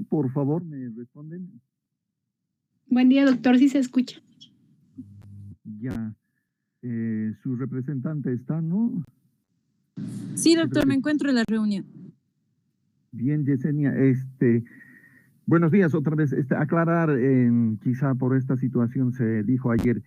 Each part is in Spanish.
Por favor, ¿me responden? Buen día, doctor, ¿sí se escucha? Ya. Su representante está, ¿no? Sí, doctor, me encuentro en la reunión. Bien, Yesenia, buenos días otra vez. Aclarar, quizá por esta situación se dijo ayer,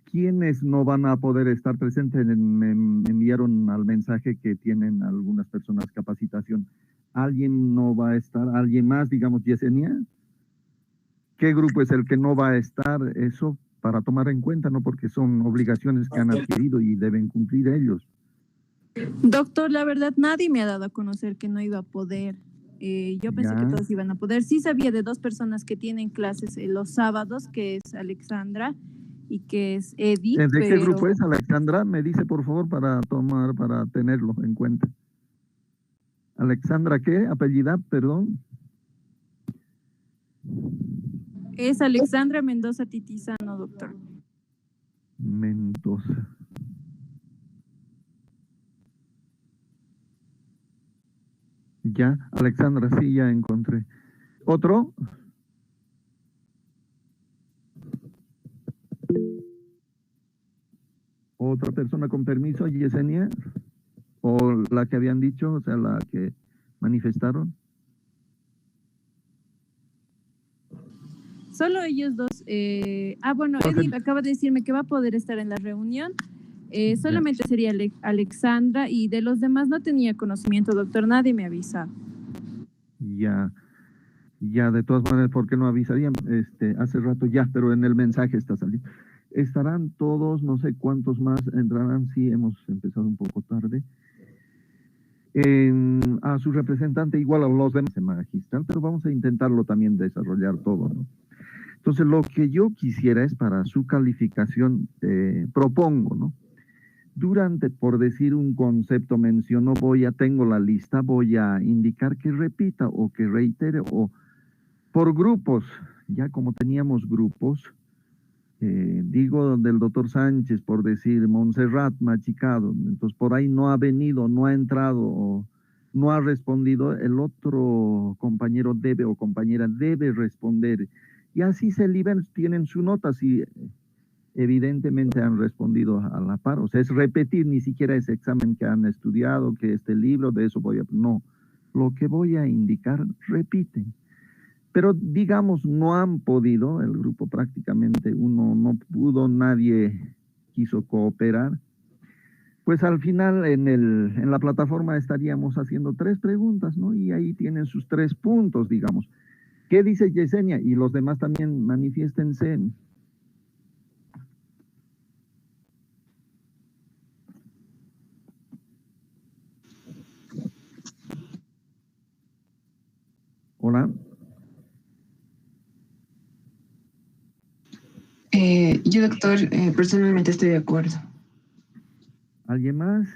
¿quiénes no van a poder estar presentes? Me enviaron al mensaje que tienen algunas personas capacitación. ¿Alguien no va a estar? ¿Alguien más, digamos, Yesenia? ¿Qué grupo es el que no va a estar? Eso para tomar en cuenta, ¿no? Porque son obligaciones que han adquirido y deben cumplir ellos. Doctor, la verdad, nadie me ha dado a conocer que no iba a poder. Yo pensé que todos iban a poder. Sí sabía de dos personas que tienen clases los sábados, que es Alexandra y que es Eddie. ¿De qué grupo es, Alexandra? Me dice, por favor, para tenerlo en cuenta. ¿Alexandra qué? ¿Apellida? Perdón. Es Alexandra Mendoza Titizano, doctor. Mendoza. Ya, Alexandra, sí, ya encontré. ¿Otro? ¿Otra persona con permiso, Yesenia? ¿O la que habían dicho, o sea, la que manifestaron? Solo ellos dos. Bueno, Eddie acaba de decirme que va a poder estar en la reunión. Solamente sería Alexandra y de los demás no tenía conocimiento, doctor. Nadie me avisa. Ya, de todas maneras, ¿por qué no avisarían? Hace rato ya, pero en el mensaje está saliendo. Estarán todos, no sé cuántos más entrarán, sí, hemos empezado un poco tarde. A su representante, igual a los demás magistral, pero vamos a intentarlo también desarrollar todo, ¿no? Entonces, lo que yo quisiera es para su calificación, propongo, ¿no? Durante, por decir un concepto mencionó, tengo la lista, voy a indicar que repita o que reitere, o por grupos, ya como teníamos grupos, digo del doctor Sánchez, por decir Montserrat Machicado, entonces por ahí no ha venido, no ha entrado, o no ha respondido, el otro compañero debe o compañera debe responder, y así se liberan, tienen su nota, si evidentemente han respondido a la par, o sea, es repetir, ni siquiera ese examen que han estudiado, que este libro, de eso no, lo que voy a indicar, repiten. Pero digamos, no han podido, el grupo prácticamente uno no pudo, nadie quiso cooperar. Pues al final en la plataforma estaríamos haciendo 3 preguntas, ¿no? Y ahí tienen sus 3 puntos, digamos. ¿Qué dice Yesenia? Y los demás también manifiéstense. Hola. Yo, doctor, personalmente estoy de acuerdo. ¿Alguien más?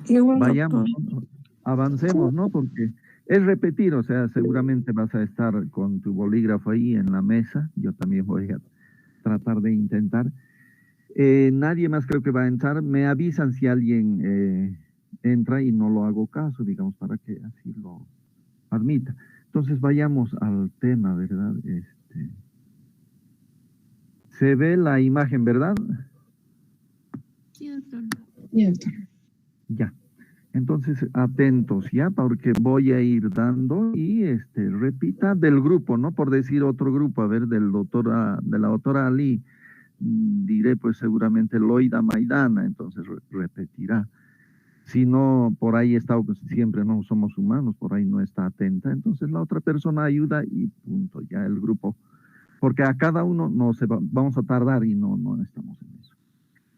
Igual, vayamos, doctor. ¿no? Avancemos, ¿no? Porque es repetir, o sea, seguramente vas a estar con tu bolígrafo ahí en la mesa, yo también voy a tratar de intentar. Nadie más creo que va a entrar, me avisan si alguien entra y no lo hago caso, digamos, para que así lo admita. Entonces vayamos al tema, ¿verdad? Se ve la imagen, ¿verdad? Sí, doctor. Sí, doctor. Ya. Entonces, atentos, ¿ya? Porque voy a ir dando y repita del grupo, ¿no? Por decir otro grupo, a ver, de la doctora Ali, diré pues seguramente Loida Maidana, entonces repetirá. Si no, por ahí está, pues, siempre no somos humanos, por ahí no está atenta, entonces la otra persona ayuda y punto, ya el grupo. Porque a cada uno vamos a tardar y no estamos en eso.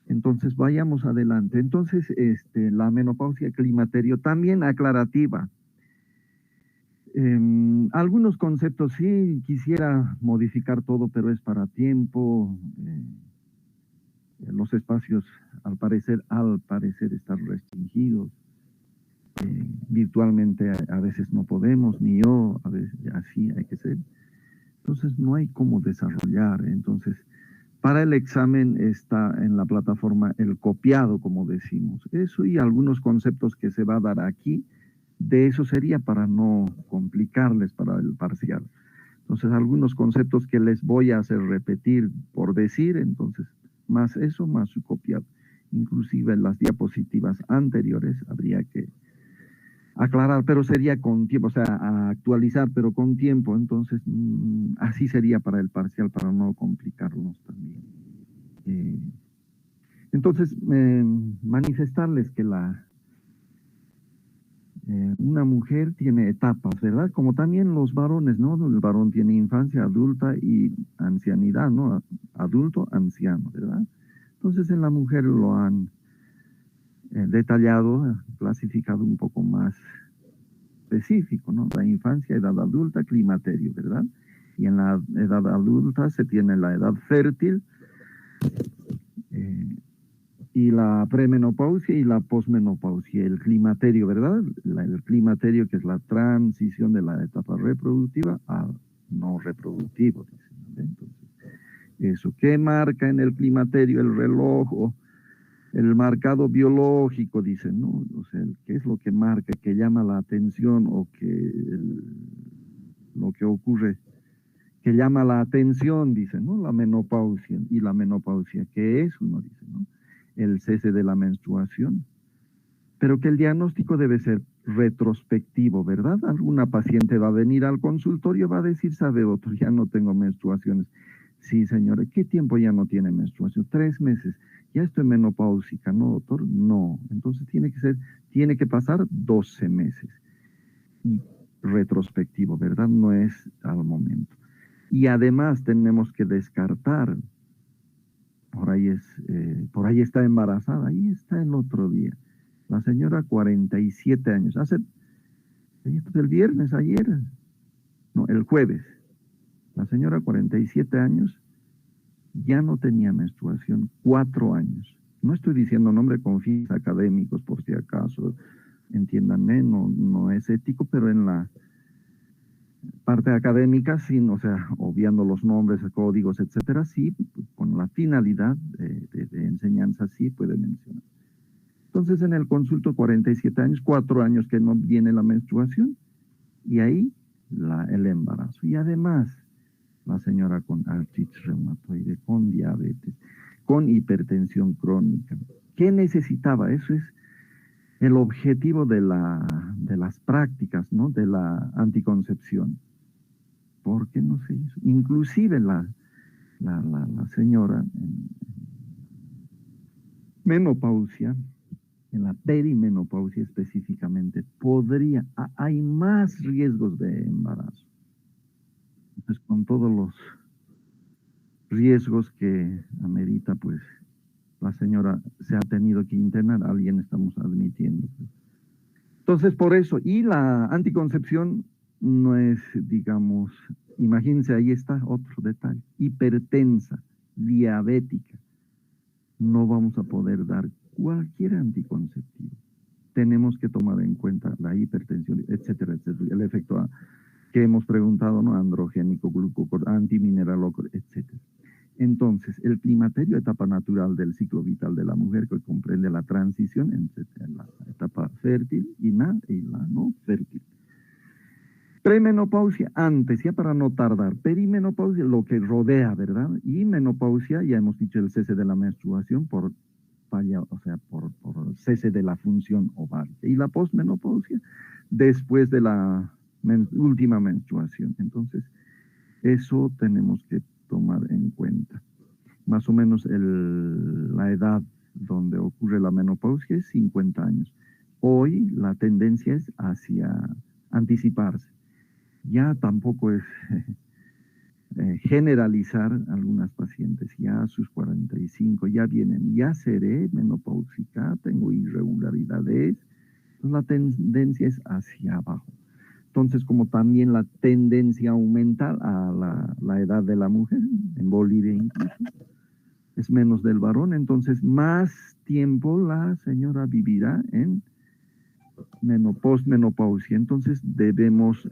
Entonces, vayamos adelante. Entonces, la menopausia climaterio, también aclarativa. Algunos conceptos sí quisiera modificar todo, pero es para tiempo. Los espacios, al parecer están restringidos. Virtualmente a veces no podemos, ni yo, a veces así hay que ser. Entonces, no hay cómo desarrollar. Entonces, para el examen está en la plataforma el copiado, como decimos. Eso y algunos conceptos que se va a dar aquí, De eso sería para no complicarles para el parcial. Entonces, algunos conceptos que les voy a hacer repetir por decir, entonces, más eso, más su copiado. Inclusive las diapositivas anteriores habría que aclarar, pero sería con tiempo, o sea, a actualizar, pero con tiempo. Entonces, así sería para el parcial, para no complicarlos también. Entonces, manifestarles que una mujer tiene etapas, ¿verdad? Como también los varones, ¿no? El varón tiene infancia, adulta y ancianidad, ¿no? Adulto, anciano, ¿verdad? Entonces en la mujer lo han detallado, clasificado un poco más específico, ¿no? La infancia, edad adulta, climaterio, ¿verdad? Y en la edad adulta se tiene la edad fértil, y la premenopausia y la posmenopausia, el climaterio, ¿verdad? El climaterio, que es la transición de la etapa reproductiva a no reproductivo, dicen, ¿no? Entonces, eso, ¿qué marca en el climaterio el reloj o el marcado biológico, dicen, ¿no? O sea, ¿qué es lo que marca, que llama la atención o que lo que ocurre que llama la atención, dicen, ¿no? La menopausia. Y la menopausia, ¿qué es? Uno dice, ¿no? El cese de la menstruación, pero que el diagnóstico debe ser retrospectivo, ¿verdad? Alguna paciente va a venir al consultorio, va a decir, sabe, doctor, ya no tengo menstruaciones. Sí, señora, ¿qué tiempo ya no tiene menstruación? 3 meses. Ya estoy menopáusica, ¿no, doctor? No. Entonces tiene que pasar 12 meses. Y retrospectivo, ¿verdad? No es al momento. Y además tenemos que descartar, por ahí está embarazada, ahí está el otro día. La señora 47 años, el viernes, ayer, no, el jueves. La señora 47 años ya no tenía menstruación, 4 años. No estoy diciendo nombre con fines académicos, por si acaso, entiéndanme, no es ético, pero en la parte académica, sin, o sea, obviando los nombres, códigos, etcétera, sí, con la finalidad de enseñanza, sí puede mencionar. Entonces, en el consulto, 47 años, 4 años que no viene la menstruación, y ahí el embarazo. Y además, la señora con artritis reumatoide, con diabetes, con hipertensión crónica. ¿Qué necesitaba? Eso es el objetivo de las prácticas, ¿no? De la anticoncepción. ¿Por qué no se hizo? Inclusive la señora en menopausia, en la perimenopausia específicamente, hay más riesgos de embarazo. Entonces, con todos los riesgos que amerita, pues, la señora se ha tenido que internar, alguien estamos admitiendo. Entonces, por eso, y la anticoncepción no es, digamos, imagínense, ahí está otro detalle, hipertensa, diabética. No vamos a poder dar cualquier anticonceptivo. Tenemos que tomar en cuenta la hipertensión, etcétera, etcétera, el efecto que hemos preguntado, ¿no? Androgénico, glucógeno, antimineralógeno, etcétera. Entonces, el climaterio, etapa natural del ciclo vital de la mujer, que comprende la transición entre la etapa fértil y la no fértil. Premenopausia, antes, ya para no tardar. Perimenopausia, lo que rodea, ¿verdad? Y menopausia, ya hemos dicho el cese de la menstruación por falla, o sea, por cese de la función ovárica. Y la posmenopausia, después de la última menstruación. Entonces, eso tenemos que tomar en cuenta. Más o menos la edad donde ocurre la menopausia es 50 años. Hoy la tendencia es hacia anticiparse. Ya tampoco es generalizar algunas pacientes, ya a sus 45 ya vienen, ya seré menopáusica, tengo irregularidades, entonces la tendencia es hacia abajo. Entonces, como también la tendencia aumenta a la edad de la mujer, en Bolivia incluso, es menos del varón, entonces más tiempo la señora vivirá en posmenopausia. Entonces debemos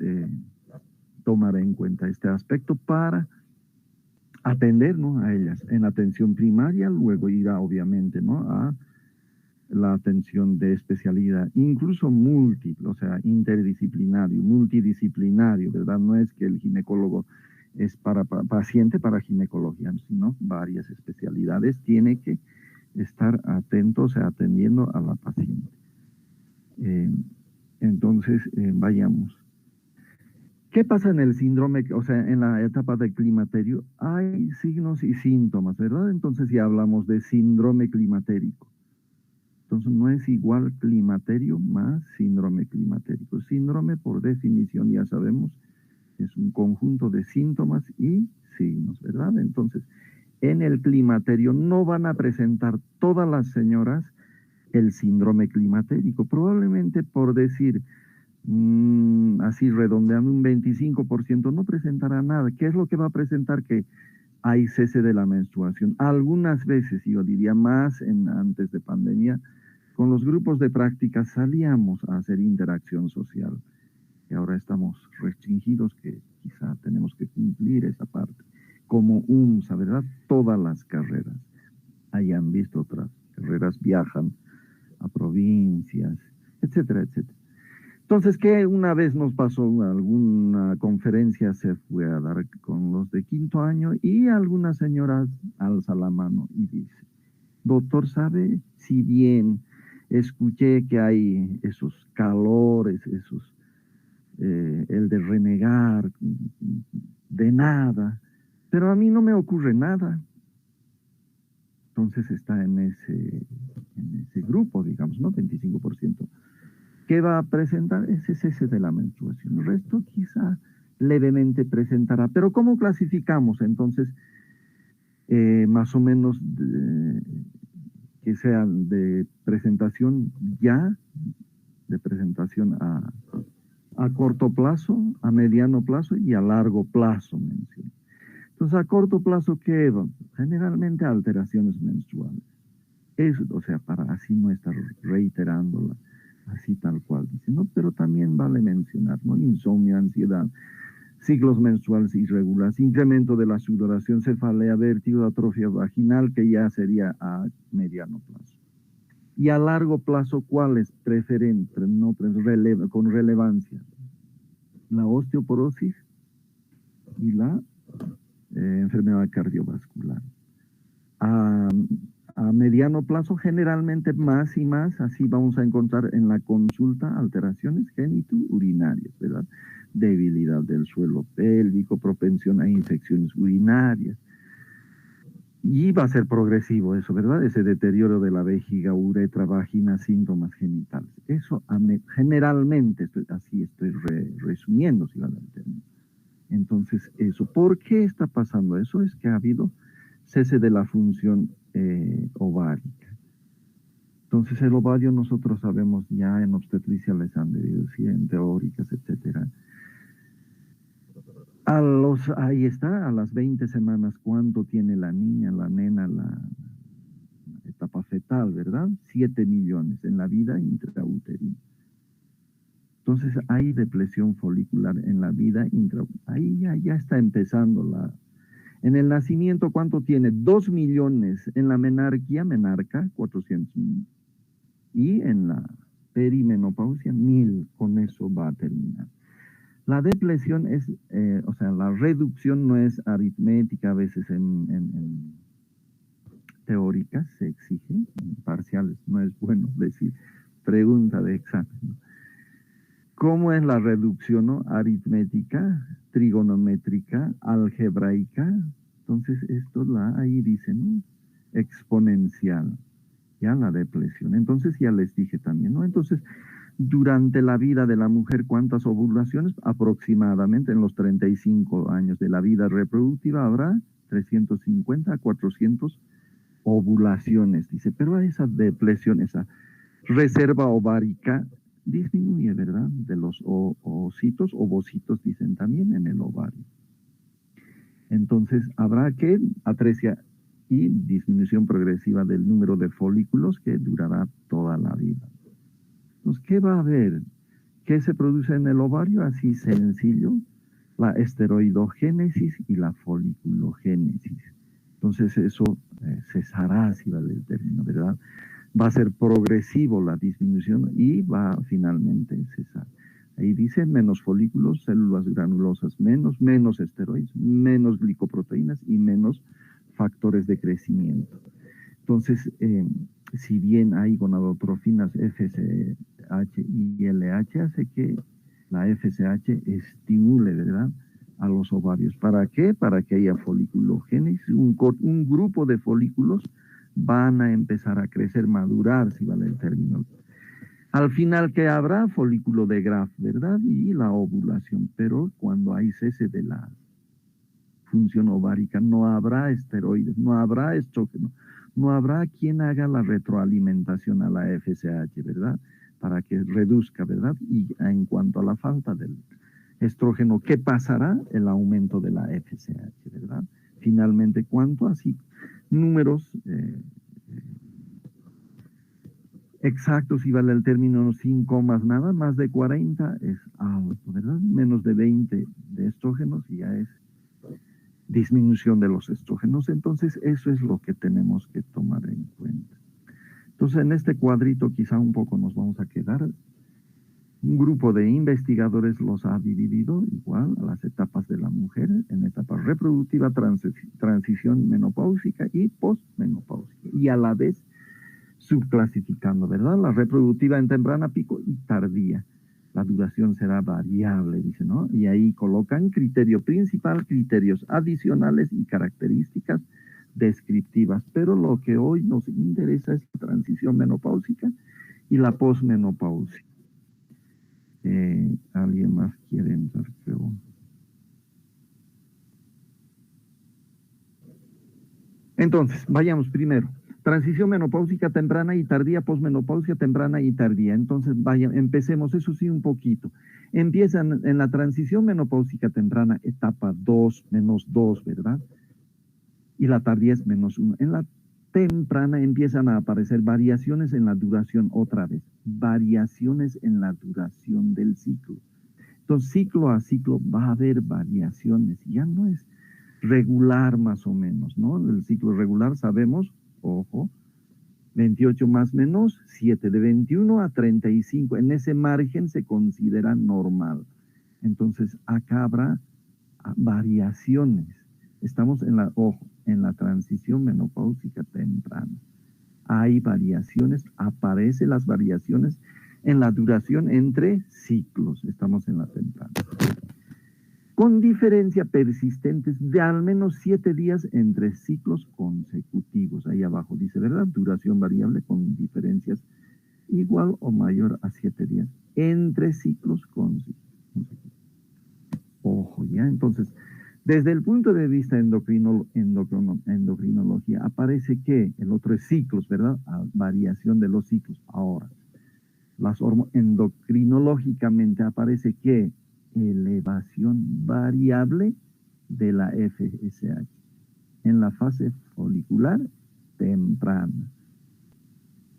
tomar en cuenta este aspecto para atender, ¿no? A ellas en atención primaria, luego irá obviamente, ¿no? A la atención de especialidad, incluso múltiple, o sea, interdisciplinario, multidisciplinario, ¿verdad? No es que el ginecólogo es para paciente para ginecología, sino varias especialidades, tiene que estar atento, o sea, atendiendo a la paciente. Entonces, vayamos. ¿Qué pasa en el síndrome, o sea, en la etapa del climaterio? Hay signos y síntomas, ¿verdad? Entonces ya hablamos de síndrome climatérico. Entonces no es igual climaterio más síndrome climatérico. Síndrome, por definición, ya sabemos, es un conjunto de síntomas y signos, ¿verdad? Entonces, en el climaterio no van a presentar todas las señoras el síndrome climatérico. Probablemente, por decir, así redondeando, un 25% no presentará nada. ¿Qué es lo que va a presentar? Que hay cese de la menstruación. Algunas veces, yo diría más antes de pandemia, con los grupos de práctica salíamos a hacer interacción social. Y ahora estamos restringidos, que quizá tenemos que cumplir esa parte. Como UNSA, ¿verdad? Todas las carreras. Hayan visto otras carreras, viajan a provincias, etcétera, etcétera. Entonces, que una vez nos pasó alguna conferencia, se fue a dar con los de quinto año y alguna señora alza la mano y dice, doctor, ¿sabe? Si bien escuché que hay esos calores, el de renegar, de nada, pero a mí no me ocurre nada. Entonces está en ese grupo, digamos, ¿no? 25%. ¿Qué va a presentar? Ese cese de la menstruación. El resto quizá levemente presentará. Pero ¿cómo clasificamos? Entonces, más o menos que sean de presentación ya, de presentación a corto plazo, a mediano plazo y a largo plazo, menciono. Entonces, a corto plazo, ¿qué va? Generalmente alteraciones menstruales. Eso, o sea, para así no estar reiterándola, así tal cual dice, ¿no? Pero también vale mencionar, ¿no? Insomnio, ansiedad, ciclos menstruales irregulares, incremento de la sudoración, cefalea, vértigo, atrofia vaginal, que ya sería a mediano plazo. Y a largo plazo, ¿cuáles? Preferentes, no con relevancia. La osteoporosis y la enfermedad cardiovascular. A mediano plazo, generalmente más y más, así vamos a encontrar en la consulta alteraciones genitourinarias, ¿verdad? Debilidad del suelo pélvico, propensión a infecciones urinarias. Y va a ser progresivo eso, ¿verdad? Ese deterioro de la vejiga, uretra, vagina, síntomas genitales. Eso generalmente, así estoy resumiendo, si vale el término. Entonces, eso, ¿por qué está pasando eso? Es que ha habido cese de la función ovárica. Entonces, el ovario nosotros sabemos ya en obstetricia les han debido decir, en teóricas, etcétera. Ahí está, a las 20 semanas, ¿cuánto tiene la niña, la nena, la etapa fetal, ¿verdad? 7 millones en la vida intrauterina. Entonces, hay depresión folicular en la vida intrauterina. Ahí ya está empezando En el nacimiento, ¿cuánto tiene? 2 millones. En la menarca, 400,000. Y en la perimenopausia, 1,000. Con eso va a terminar. La depresión es, o sea, la reducción no es aritmética, a veces en teóricas se exige, en parciales no es bueno decir, pregunta de examen, ¿no? ¿Cómo es la reducción, no? Aritmética, trigonométrica, algebraica. Entonces, esto ahí dice, ¿no? Exponencial, ya la depresión. Entonces, ya les dije también, ¿no? Entonces, durante la vida de la mujer, ¿cuántas ovulaciones? Aproximadamente en los 35 años de la vida reproductiva habrá 350 a 400 ovulaciones, dice. Pero esa depresión, esa reserva ovárica disminuye, ¿verdad? De los ovocitos, dicen también en el ovario. Entonces, habrá que atresia y disminución progresiva del número de folículos que durará toda la vida. Entonces, ¿qué va a haber? ¿Qué se produce en el ovario? Así sencillo, la esteroidogénesis y la foliculogénesis. Entonces, eso cesará, si vale el término, ¿verdad? Va a ser progresivo la disminución y va a finalmente cesar. Ahí dice menos folículos, células granulosas menos esteroides, menos glicoproteínas y menos factores de crecimiento. Entonces, si bien hay gonadotrofinas FSH y LH, hace que la FSH estimule, ¿verdad?, a los ovarios. ¿Para qué? Para que haya foliculogénesis. Un grupo de folículos van a empezar a crecer, madurar, si vale el término. Al final, ¿qué habrá? Folículo de Graf, ¿verdad? Y la ovulación. Pero cuando hay cese de la función ovárica, no habrá esteroides, no habrá estrógeno, no habrá quien haga la retroalimentación a la FSH, ¿verdad?, para que reduzca, ¿verdad? Y en cuanto a la falta del estrógeno, ¿qué pasará? El aumento de la FSH, ¿verdad? Finalmente, ¿cuánto? Así, números exactos, si vale el término, sin comas, nada, más de 40 es alto, ¿verdad? Menos de 20 de estrógenos y ya es disminución de los estrógenos. Entonces, eso es lo que tenemos que tomar en cuenta. Entonces, en este cuadrito quizá un poco nos vamos a quedar. Un grupo de investigadores los ha dividido igual a las etapas de la mujer, en etapa reproductiva, transición menopáusica y postmenopáusica, y a la vez subclasificando, ¿verdad? La reproductiva en temprana, pico y tardía. La duración será variable, dice, ¿no? Y ahí colocan criterio principal, criterios adicionales y características descriptivas. Pero lo que hoy nos interesa es la transición menopáusica y la posmenopausia. ¿Alguien más quiere entrar, creo? Entonces, vayamos primero. Transición menopáusica temprana y tardía, posmenopausia temprana y tardía. Entonces, empecemos, eso sí, un poquito. Empiezan en la transición menopáusica temprana, etapa 2, -2, ¿verdad? Y la tardía es -1. En la temprana empiezan a aparecer variaciones en la duración, otra vez, variaciones en la duración del ciclo. Entonces, ciclo a ciclo va a haber variaciones, ya no es regular más o menos, ¿no? El ciclo regular sabemos, ojo, 28 más menos 7, de 21 a 35, en ese margen se considera normal. Entonces, acá habrá variaciones. Estamos en la transición menopáusica temprana. Hay variaciones, aparecen las variaciones en la duración entre ciclos. Estamos en la temprana. Con diferencia persistentes de al menos 7 días entre ciclos consecutivos. Ahí abajo dice, ¿verdad? Duración variable con diferencias igual o mayor a 7 días entre ciclos consecutivos. Ojo, ¿ya? Entonces, desde el punto de vista endocrinología, aparece que el otro es ciclos, ¿verdad? Variación de los ciclos. Ahora, endocrinológicamente aparece que elevación variable de la FSH en la fase folicular temprana.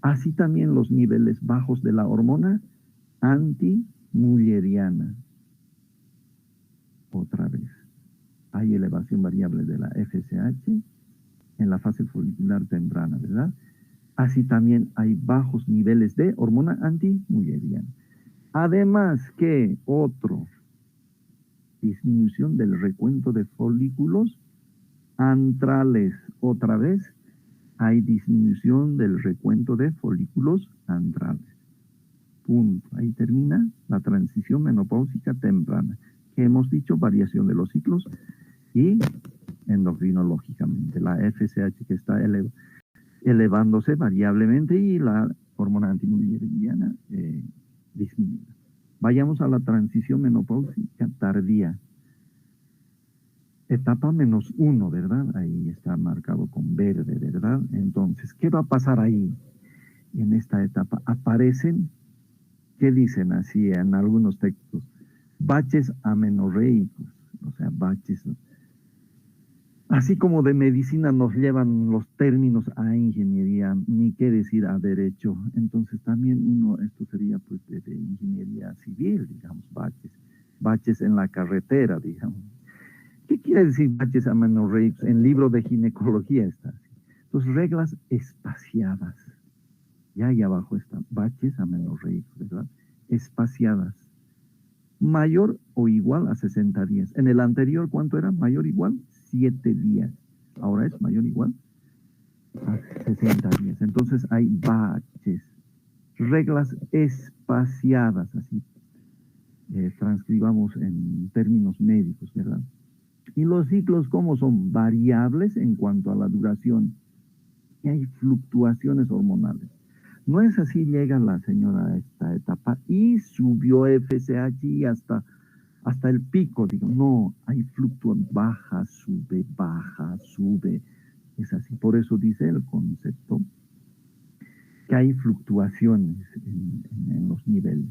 Así también los niveles bajos de la hormona antimulleriana. Otra vez, hay elevación variable de la FSH en la fase folicular temprana, ¿verdad? Así también hay bajos niveles de hormona antimulleriana. Además que disminución del recuento de folículos antrales. Otra vez, hay disminución del recuento de folículos antrales. Punto. Ahí termina la transición menopáusica temprana. Que hemos dicho, variación de los ciclos y endocrinológicamente. La FSH que está elevándose variablemente y la hormona antimulleriana disminuida. Vayamos a la transición menopáusica tardía. Etapa -1, ¿verdad? Ahí está marcado con verde, ¿verdad? Entonces, ¿qué va a pasar ahí? En esta etapa aparecen, ¿qué dicen así en algunos textos? Baches amenorreicos, o sea, baches. Así como de medicina nos llevan los términos a ingeniería, ni qué decir a derecho. Entonces también esto sería pues de ingeniería civil, digamos, baches en la carretera, digamos. ¿Qué quiere decir baches amenorreicos? En libro de ginecología está así. Entonces, reglas espaciadas. Ya ahí abajo está baches amenorreicos, ¿verdad? Espaciadas. Mayor o igual a 60 días. En el anterior, ¿cuánto era? Mayor o igual, 7 días. Ahora es mayor o igual a 60 días. Entonces hay baches. Reglas espaciadas, así transcribamos en términos médicos, ¿verdad? Y los ciclos, ¿cómo son? Variables en cuanto a la duración. Y hay fluctuaciones hormonales. No es así, llega la señora a esta etapa y subió FSH hasta el pico, digo, no, hay fluctuación, baja, sube, es así. Por eso dice el concepto que hay fluctuaciones en los niveles.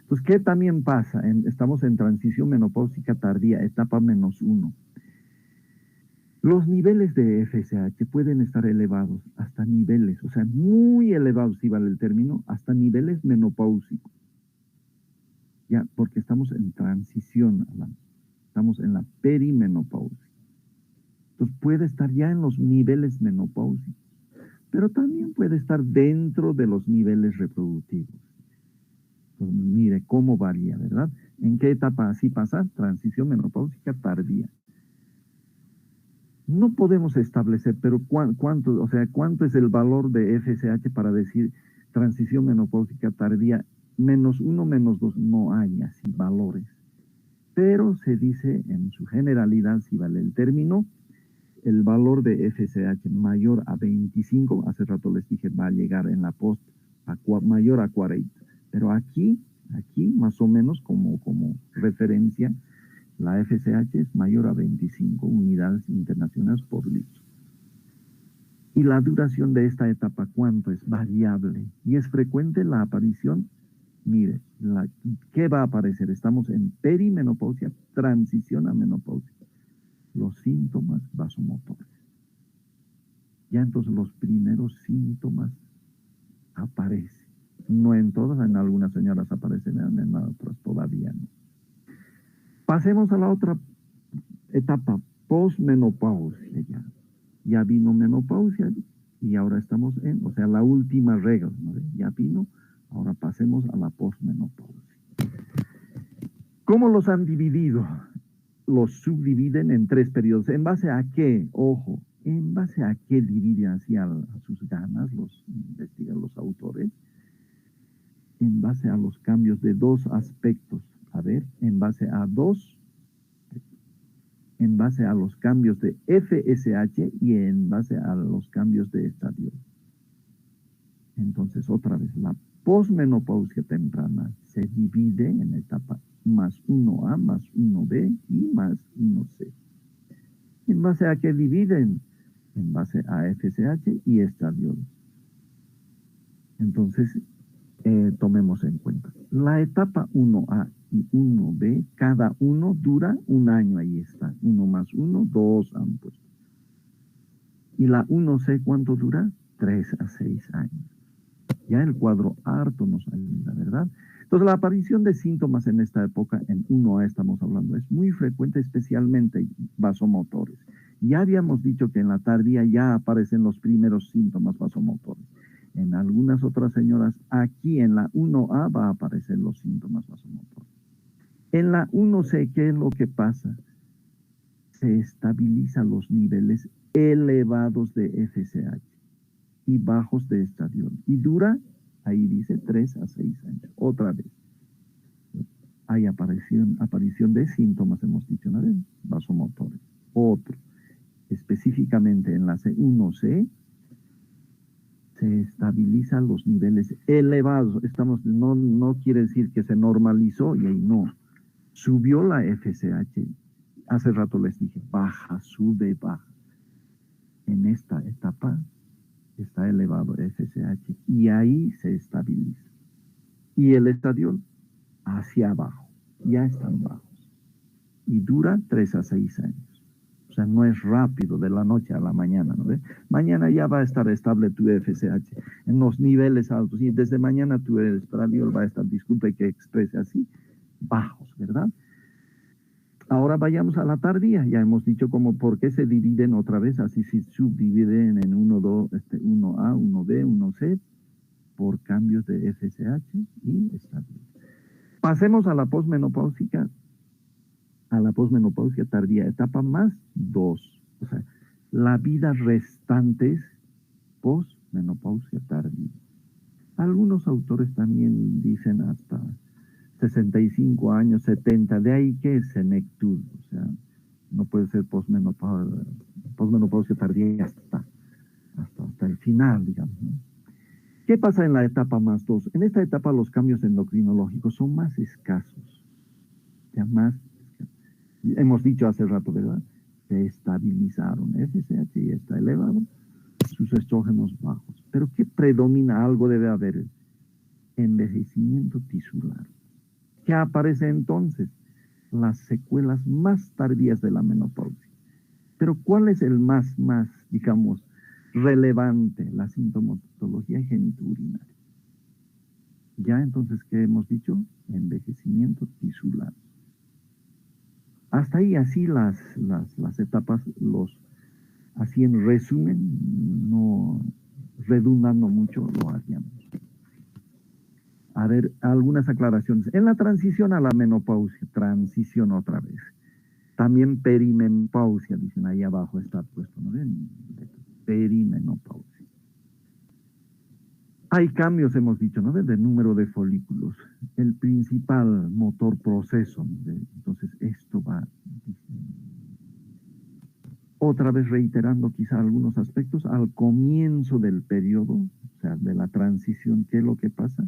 Entonces, ¿qué también pasa? Estamos en transición menopáusica tardía, etapa -1. Los niveles de FSH pueden estar elevados hasta niveles, o sea, muy elevados, si vale el término, hasta niveles menopáusicos. Ya, porque estamos en transición, estamos en la perimenopausia. Entonces puede estar ya en los niveles menopáusicos, pero también puede estar dentro de los niveles reproductivos. Entonces, mire cómo varía, ¿verdad? ¿En qué etapa así pasa? Transición menopáusica tardía. No podemos establecer, pero ¿cuánto es el valor de FSH para decir transición menopáusica tardía? -1, -2, no hay así valores. Pero se dice en su generalidad, si vale el término, el valor de FSH mayor a 25, hace rato les dije, va a llegar en la post mayor a 40. Pero aquí más o menos como referencia, la FSH es mayor a 25 unidades internacionales por litro. Y la duración de esta etapa, ¿cuánto es? Variable. Y es frecuente la aparición. Mire, ¿qué va a aparecer? Estamos en perimenopausia, transición a menopausia. Los síntomas vasomotores. Ya entonces los primeros síntomas aparecen. No en todas, en algunas señoras aparecen, en otras todavía no. Pasemos a la otra etapa, posmenopausia ya. Ya vino menopausia y ahora estamos o sea, la última regla, ¿no? Ya vino, ahora pasemos a la posmenopausia. ¿Cómo los han dividido? Los subdividen en 3 periodos. ¿En base a qué? Ojo, ¿en base a qué dividen así a sus ganas los autores? En base a los cambios de 2 aspectos. A ver, en base a los cambios de FSH y en base a los cambios de estadio. Entonces, otra vez, la posmenopausia temprana se divide en etapa +1A, +1B y +1C. ¿En base a qué dividen? En base a FSH y estradiol. Entonces, tomemos en cuenta. La etapa 1A y 1B, cada uno dura 1 año, ahí está. 1 más 1, 2 han puesto. Y la 1C, ¿cuánto dura? 3 a 6 años. Ya el cuadro harto nos ayuda, ¿verdad? Entonces, la aparición de síntomas en esta época, en 1A estamos hablando, es muy frecuente, especialmente vasomotores. Ya habíamos dicho que en la tardía ya aparecen los primeros síntomas vasomotores. En algunas otras señoras, aquí en la 1A va a aparecer los síntomas vasomotores. En la 1C, ¿qué es lo que pasa? Se estabilizan los niveles elevados de FSH y bajos de estradiol. Y dura, ahí dice, 3 a 6 años. Otra vez. Hay aparición de síntomas, hemos dicho una vez, vasomotores. Otro. Específicamente en la 1C, se estabilizan los niveles elevados. No quiere decir que se normalizó y ahí no. Subió la FSH. Hace rato les dije, baja, sube, baja. En esta etapa está elevado FSH y ahí se estabiliza. Y el estradiol hacia abajo. Ya están bajos. Y dura 3 a 6 años. O sea, no es rápido de la noche a la mañana, ¿no? Mañana ya va a estar estable tu FSH en los niveles altos y desde mañana tu estradiol va a estar, disculpe que exprese así, bajos, ¿verdad? Ahora vayamos a la tardía. Ya hemos dicho como por qué se dividen otra vez, así se subdividen en 1A, 1B, 1C, por cambios de FSH y estadio. Pasemos a la posmenopáusica, tardía, etapa más 2. O sea, la vida restante es posmenopausia tardía. Algunos autores también dicen hasta 65 años, 70, de ahí que es senectud, o sea, no puede ser posmenopausia tardía hasta el final, digamos, ¿no? ¿Qué pasa en la etapa más 2? En esta etapa los cambios endocrinológicos son más escasos, ya más, hemos dicho hace rato, ¿verdad? Se estabilizaron, FSH ya está elevado, sus estrógenos bajos. Pero ¿qué predomina? Algo debe haber, envejecimiento tisular. ¿Qué aparece entonces? Las secuelas más tardías de la menopausia. Pero ¿cuál es el más, digamos, relevante? La sintomatología genitourinaria. Ya entonces, ¿qué hemos dicho? Envejecimiento tisular. Hasta ahí así las etapas, así en resumen, no redundando mucho, lo haríamos. A ver, algunas aclaraciones. En la transición a la menopausia, transición otra vez. También perimenopausia, dicen ahí abajo está puesto, ¿no ven? Perimenopausia. Hay cambios, hemos dicho, ¿no ven? Del número de folículos. El principal motor proceso, ¿no ven? Entonces esto va otra vez reiterando quizá algunos aspectos. Al comienzo del periodo, o sea, de la transición, ¿qué es lo que pasa?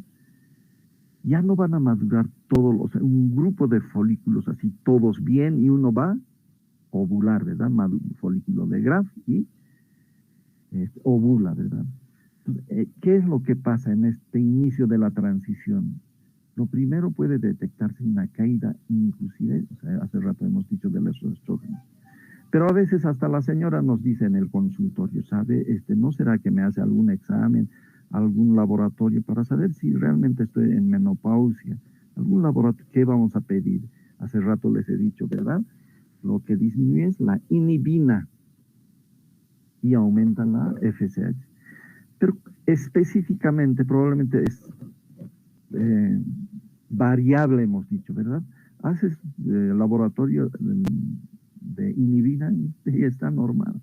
Ya no van a madurar todos un grupo de folículos así, todos bien, y uno va a ovular, ¿verdad? Folículo de Graf y ovula, ¿verdad? Entonces, ¿qué es lo que pasa en este inicio de la transición? Lo primero puede detectarse una caída inclusive, o sea, hace rato hemos dicho de los estrógenos. Pero a veces hasta la señora nos dice en el consultorio, ¿sabe? ¿No será que me hace algún examen, algún laboratorio para saber si realmente estoy en menopausia? ¿Algún laboratorio? ¿Qué vamos a pedir? Hace rato les he dicho, ¿verdad? Lo que disminuye es la inhibina y aumenta la FSH. Pero específicamente, probablemente es variable, hemos dicho, ¿verdad? Haces laboratorio de inhibina y está normal.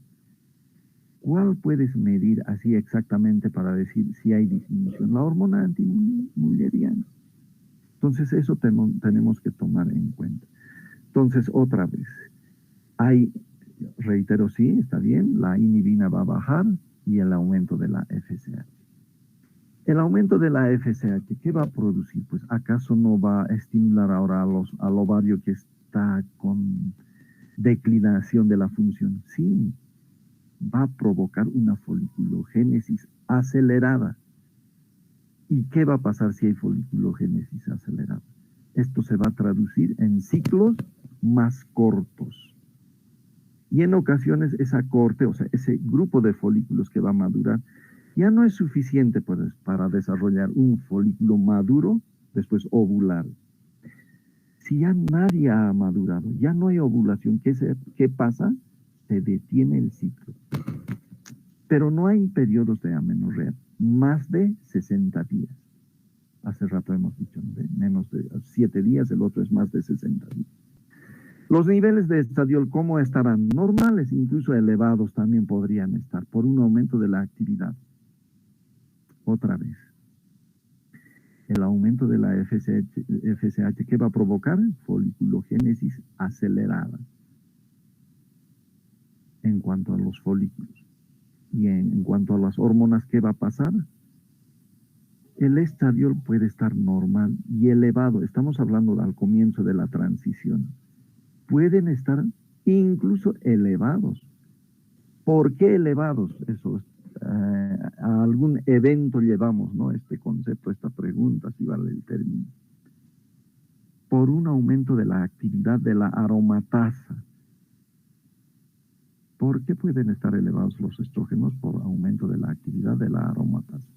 ¿Cuál puedes medir así exactamente para decir si hay disminución? La hormona antimulleriana. Entonces eso tenemos que tomar en cuenta. Entonces otra vez, reitero, sí, está bien, la inhibina va a bajar y el aumento de la FSH. El aumento de la FSH, ¿qué va a producir? Pues ¿acaso no va a estimular ahora al ovario que está con declinación de la función? Sí, va a provocar una foliculogénesis acelerada. ¿Y qué va a pasar si hay foliculogénesis acelerada? Esto se va a traducir en ciclos más cortos. Y en ocasiones esa corte, o sea, ese grupo de folículos que va a madurar, ya no es suficiente pues, para desarrollar un folículo maduro, después ovular. Si ya nadie ha madurado, ya no hay ovulación, ¿qué pasa? Se detiene el ciclo. Pero no hay periodos de amenorrea, más de 60 días. Hace rato hemos dicho, ¿no? Menos de 7 días, el otro es más de 60 días. Los niveles de estradiol, ¿cómo estarán? Normales, incluso elevados también podrían estar, por un aumento de la actividad. Otra vez. El aumento de la FSH, ¿qué va a provocar? Foliculogénesis acelerada. En cuanto a los folículos. Y en cuanto a las hormonas, ¿qué va a pasar? El estradiol puede estar normal y elevado. Estamos hablando al comienzo de la transición. Pueden estar incluso elevados. ¿Por qué elevados? Eso a algún evento llevamos, ¿no? Este concepto, esta pregunta, si vale el término. Por un aumento de la actividad de la aromatasa. ¿Por qué pueden estar elevados los estrógenos? Por aumento de la actividad de la aromatasa.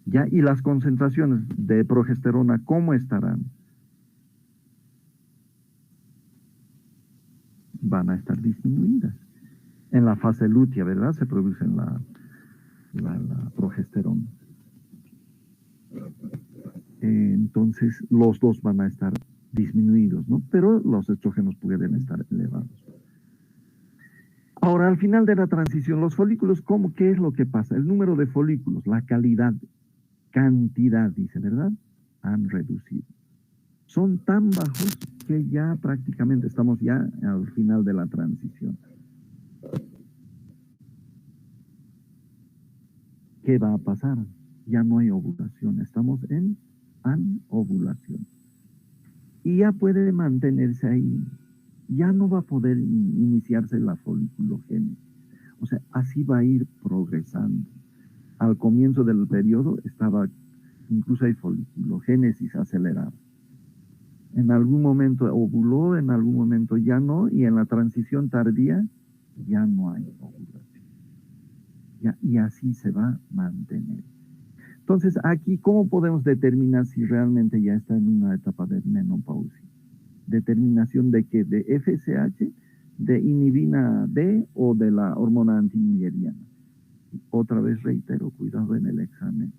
¿Ya? Y las concentraciones de progesterona, ¿cómo estarán? Van a estar disminuidas. En la fase lútea, ¿verdad? Se produce la progesterona. Entonces, los dos van a estar disminuidos, ¿no? Pero los estrógenos pueden estar elevados. Ahora, al final de la transición, los folículos, ¿qué es lo que pasa? El número de folículos, la calidad, cantidad, dice, ¿verdad? Han reducido. Son tan bajos que ya prácticamente estamos ya al final de la transición. ¿Qué va a pasar? Ya no hay ovulación, estamos en anovulación. Y ya puede mantenerse ahí. Ya no va a poder iniciarse la foliculogénesis. O sea, así va a ir progresando. Al comienzo del periodo incluso hay foliculogénesis acelerada. En algún momento ovuló, en algún momento ya no, y en la transición tardía ya no hay ovulación. Y así se va a mantener. Entonces, aquí, ¿cómo podemos determinar si realmente ya está en una etapa de menopausia? Determinación de qué, de FSH, de inhibina D o de la hormona antimülleriana. Otra vez reitero, cuidado en el examen.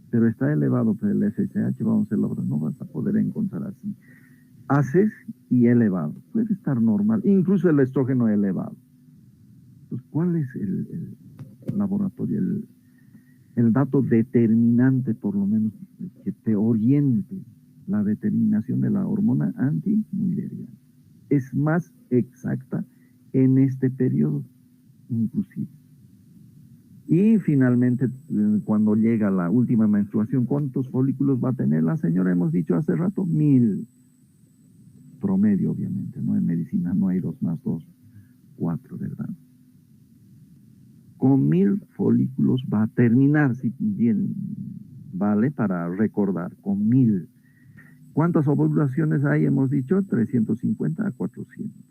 Pero está elevado por el FSH, vamos a hacer la obra, no vas a poder encontrar así. Haces y elevado, puede estar normal, incluso el estrógeno elevado. Entonces, ¿cuál es el laboratorio, el dato determinante, por lo menos, que te oriente la determinación de la hormona antimülleriana? Es más exacta en este periodo, inclusive. Y finalmente, cuando llega la última menstruación, ¿cuántos folículos va a tener la señora? Hemos dicho hace rato, 1000. Promedio, obviamente, ¿no? En medicina no hay 2 más 2, 4, ¿verdad? Con 1000 folículos va a terminar, si bien vale para recordar, con 1000. ¿Cuántas ovulaciones hay? Hemos dicho 350 a 400.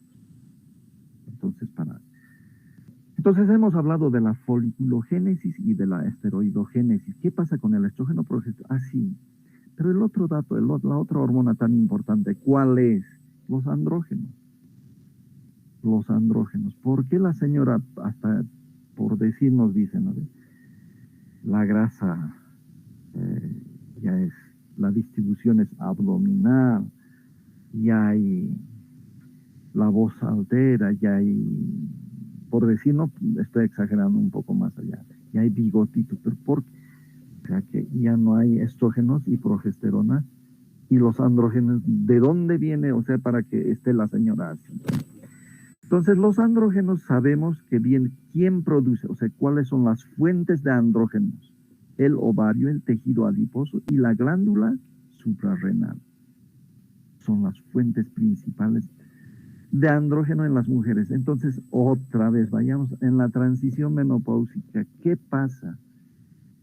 Entonces hemos hablado de la foliculogénesis y de la esteroidogénesis. ¿Qué pasa con el estrógeno progesterona? Sí. Pero el otro dato, la otra hormona tan importante, ¿cuál es? Los andrógenos. Los andrógenos. ¿Por qué la señora, hasta por decirnos, dice, ¿no? La grasa la distribución es abdominal, ya hay, la voz altera, ya hay, por decir, no, estoy exagerando un poco más allá, ya hay bigotitos, pero ¿por qué? O sea que ya no hay estrógenos y progesterona, y los andrógenos, ¿de dónde viene? O sea, para que esté la señora así. Entonces, los andrógenos sabemos que bien, ¿quién produce? O sea, ¿cuáles son las fuentes de andrógenos? El ovario, el tejido adiposo y la glándula suprarrenal. Son las fuentes principales de andrógeno en las mujeres. Entonces, otra vez, vayamos en la transición menopáusica. ¿Qué pasa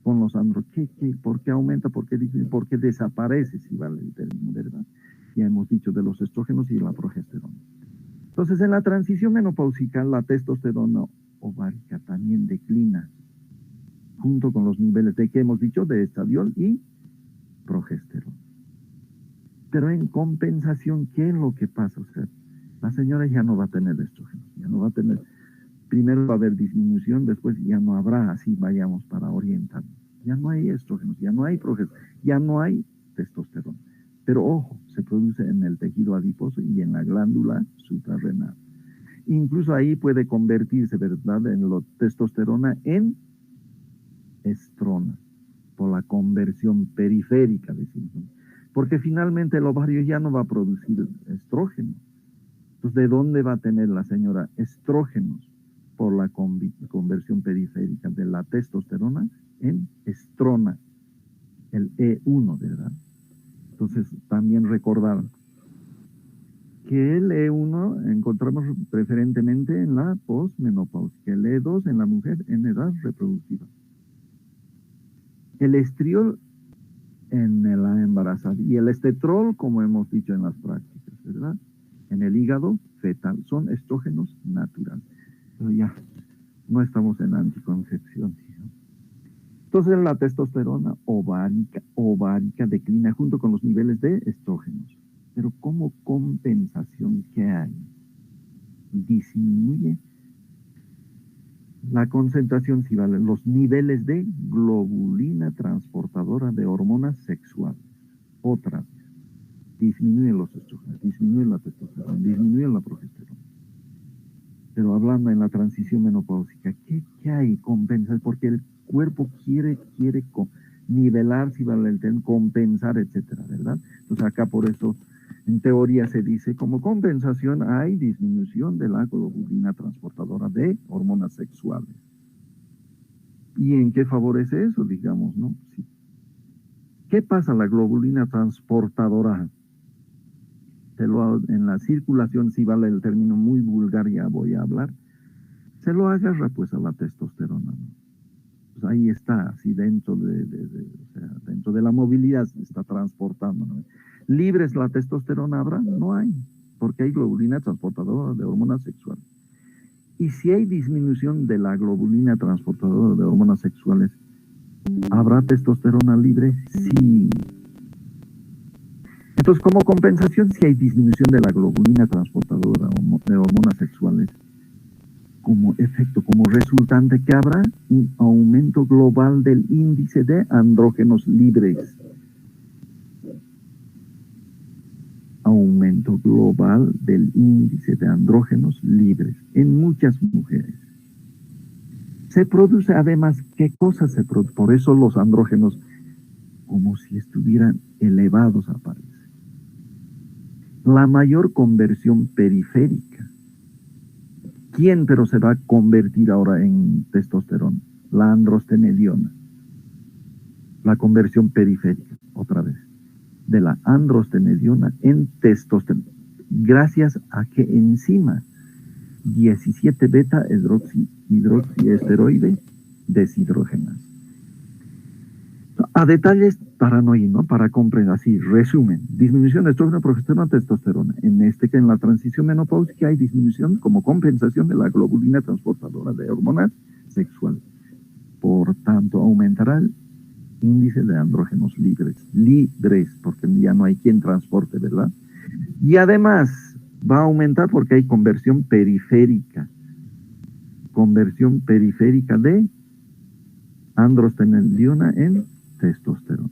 con los andrógenos? ¿Por qué aumenta? ¿Por qué disminuye? ¿Por qué desaparece? Si vale el término, ¿verdad? Ya hemos dicho de los estrógenos y la progesterona. Entonces, en la transición menopáusica, la testosterona ovárica también declina, junto con los niveles de que hemos dicho de estradiol y progesterona. Pero en compensación, ¿qué es lo que pasa? O sea, la señora ya no va a tener estrógenos, ya no va a tener, primero va a haber disminución, después ya no habrá, así vayamos para orientarnos. Ya no hay estrógenos, ya no hay progesterona, ya no hay testosterona. Pero ojo, se produce en el tejido adiposo y en la glándula suprarrenal. Incluso ahí puede convertirse, ¿verdad?, en la testosterona en estrona, por la conversión periférica, decimos. Porque finalmente el ovario ya no va a producir estrógeno. Entonces, ¿de dónde va a tener la señora estrógenos? Por la conversión periférica de la testosterona en estrona, el E1, ¿verdad? Entonces, también recordar que el E1 encontramos preferentemente en la posmenopausia, el E2 en la mujer en edad reproductiva. El estriol en la embarazada y el estetrol, como hemos dicho en las prácticas, ¿verdad? En el hígado fetal, son estrógenos naturales. Pero ya, no estamos en anticoncepción. Entonces la testosterona ovárica declina junto con los niveles de estrógenos. Pero como compensación, ¿qué hay? la concentración sí vale, los niveles de globulina transportadora de hormonas sexuales. Otra vez, disminuyen los estrógenos, disminuyen la testosterona, disminuyen la progesterona. Pero hablando en la transición menopáusica, ¿qué hay? Compensa, porque el cuerpo quiere nivelar, si vale el término, compensar, etcétera, ¿verdad? Entonces acá por eso, en teoría se dice, como compensación hay disminución de la globulina transportadora de hormonas sexuales. ¿Y en qué favorece eso, digamos, no? Sí. ¿Qué pasa la globulina transportadora? En la circulación, si vale el término muy vulgar, ya voy a hablar, se lo agarra pues a la testosterona, ¿no? Pues ahí está, así dentro o sea, dentro de la movilidad se está transportando, ¿no? ¿Libres la testosterona habrá? No hay, porque hay globulina transportadora de hormonas sexuales. Y si hay disminución de la globulina transportadora de hormonas sexuales, ¿habrá testosterona libre? Sí. Entonces, como compensación, si hay disminución de la globulina transportadora de hormonas sexuales, como efecto, como resultante, que habrá un aumento global del índice de andrógenos libres. Aumento global del índice de andrógenos libres en muchas mujeres. Se produce además, ¿qué cosa se produce? Por eso los andrógenos, como si estuvieran elevados, aparecen. La mayor conversión periférica. ¿Quién pero se va a convertir ahora en testosterona? La androstenediona. La conversión periférica, otra vez, de la androstenediona en testosterona. Gracias a que enzima 17 beta hidroxiesteroide deshidrogenasa. A detalles para no ir, ¿no? Para comprender, así, resumen. Disminución de estrógeno, progesterona, testosterona. Que en la transición menopáusica hay disminución como compensación de la globulina transportadora de hormonas sexuales. Por tanto, aumentará el índice de andrógenos libres, porque ya no hay quien transporte, ¿verdad? Y además va a aumentar porque hay conversión periférica de androstenediona en testosterona.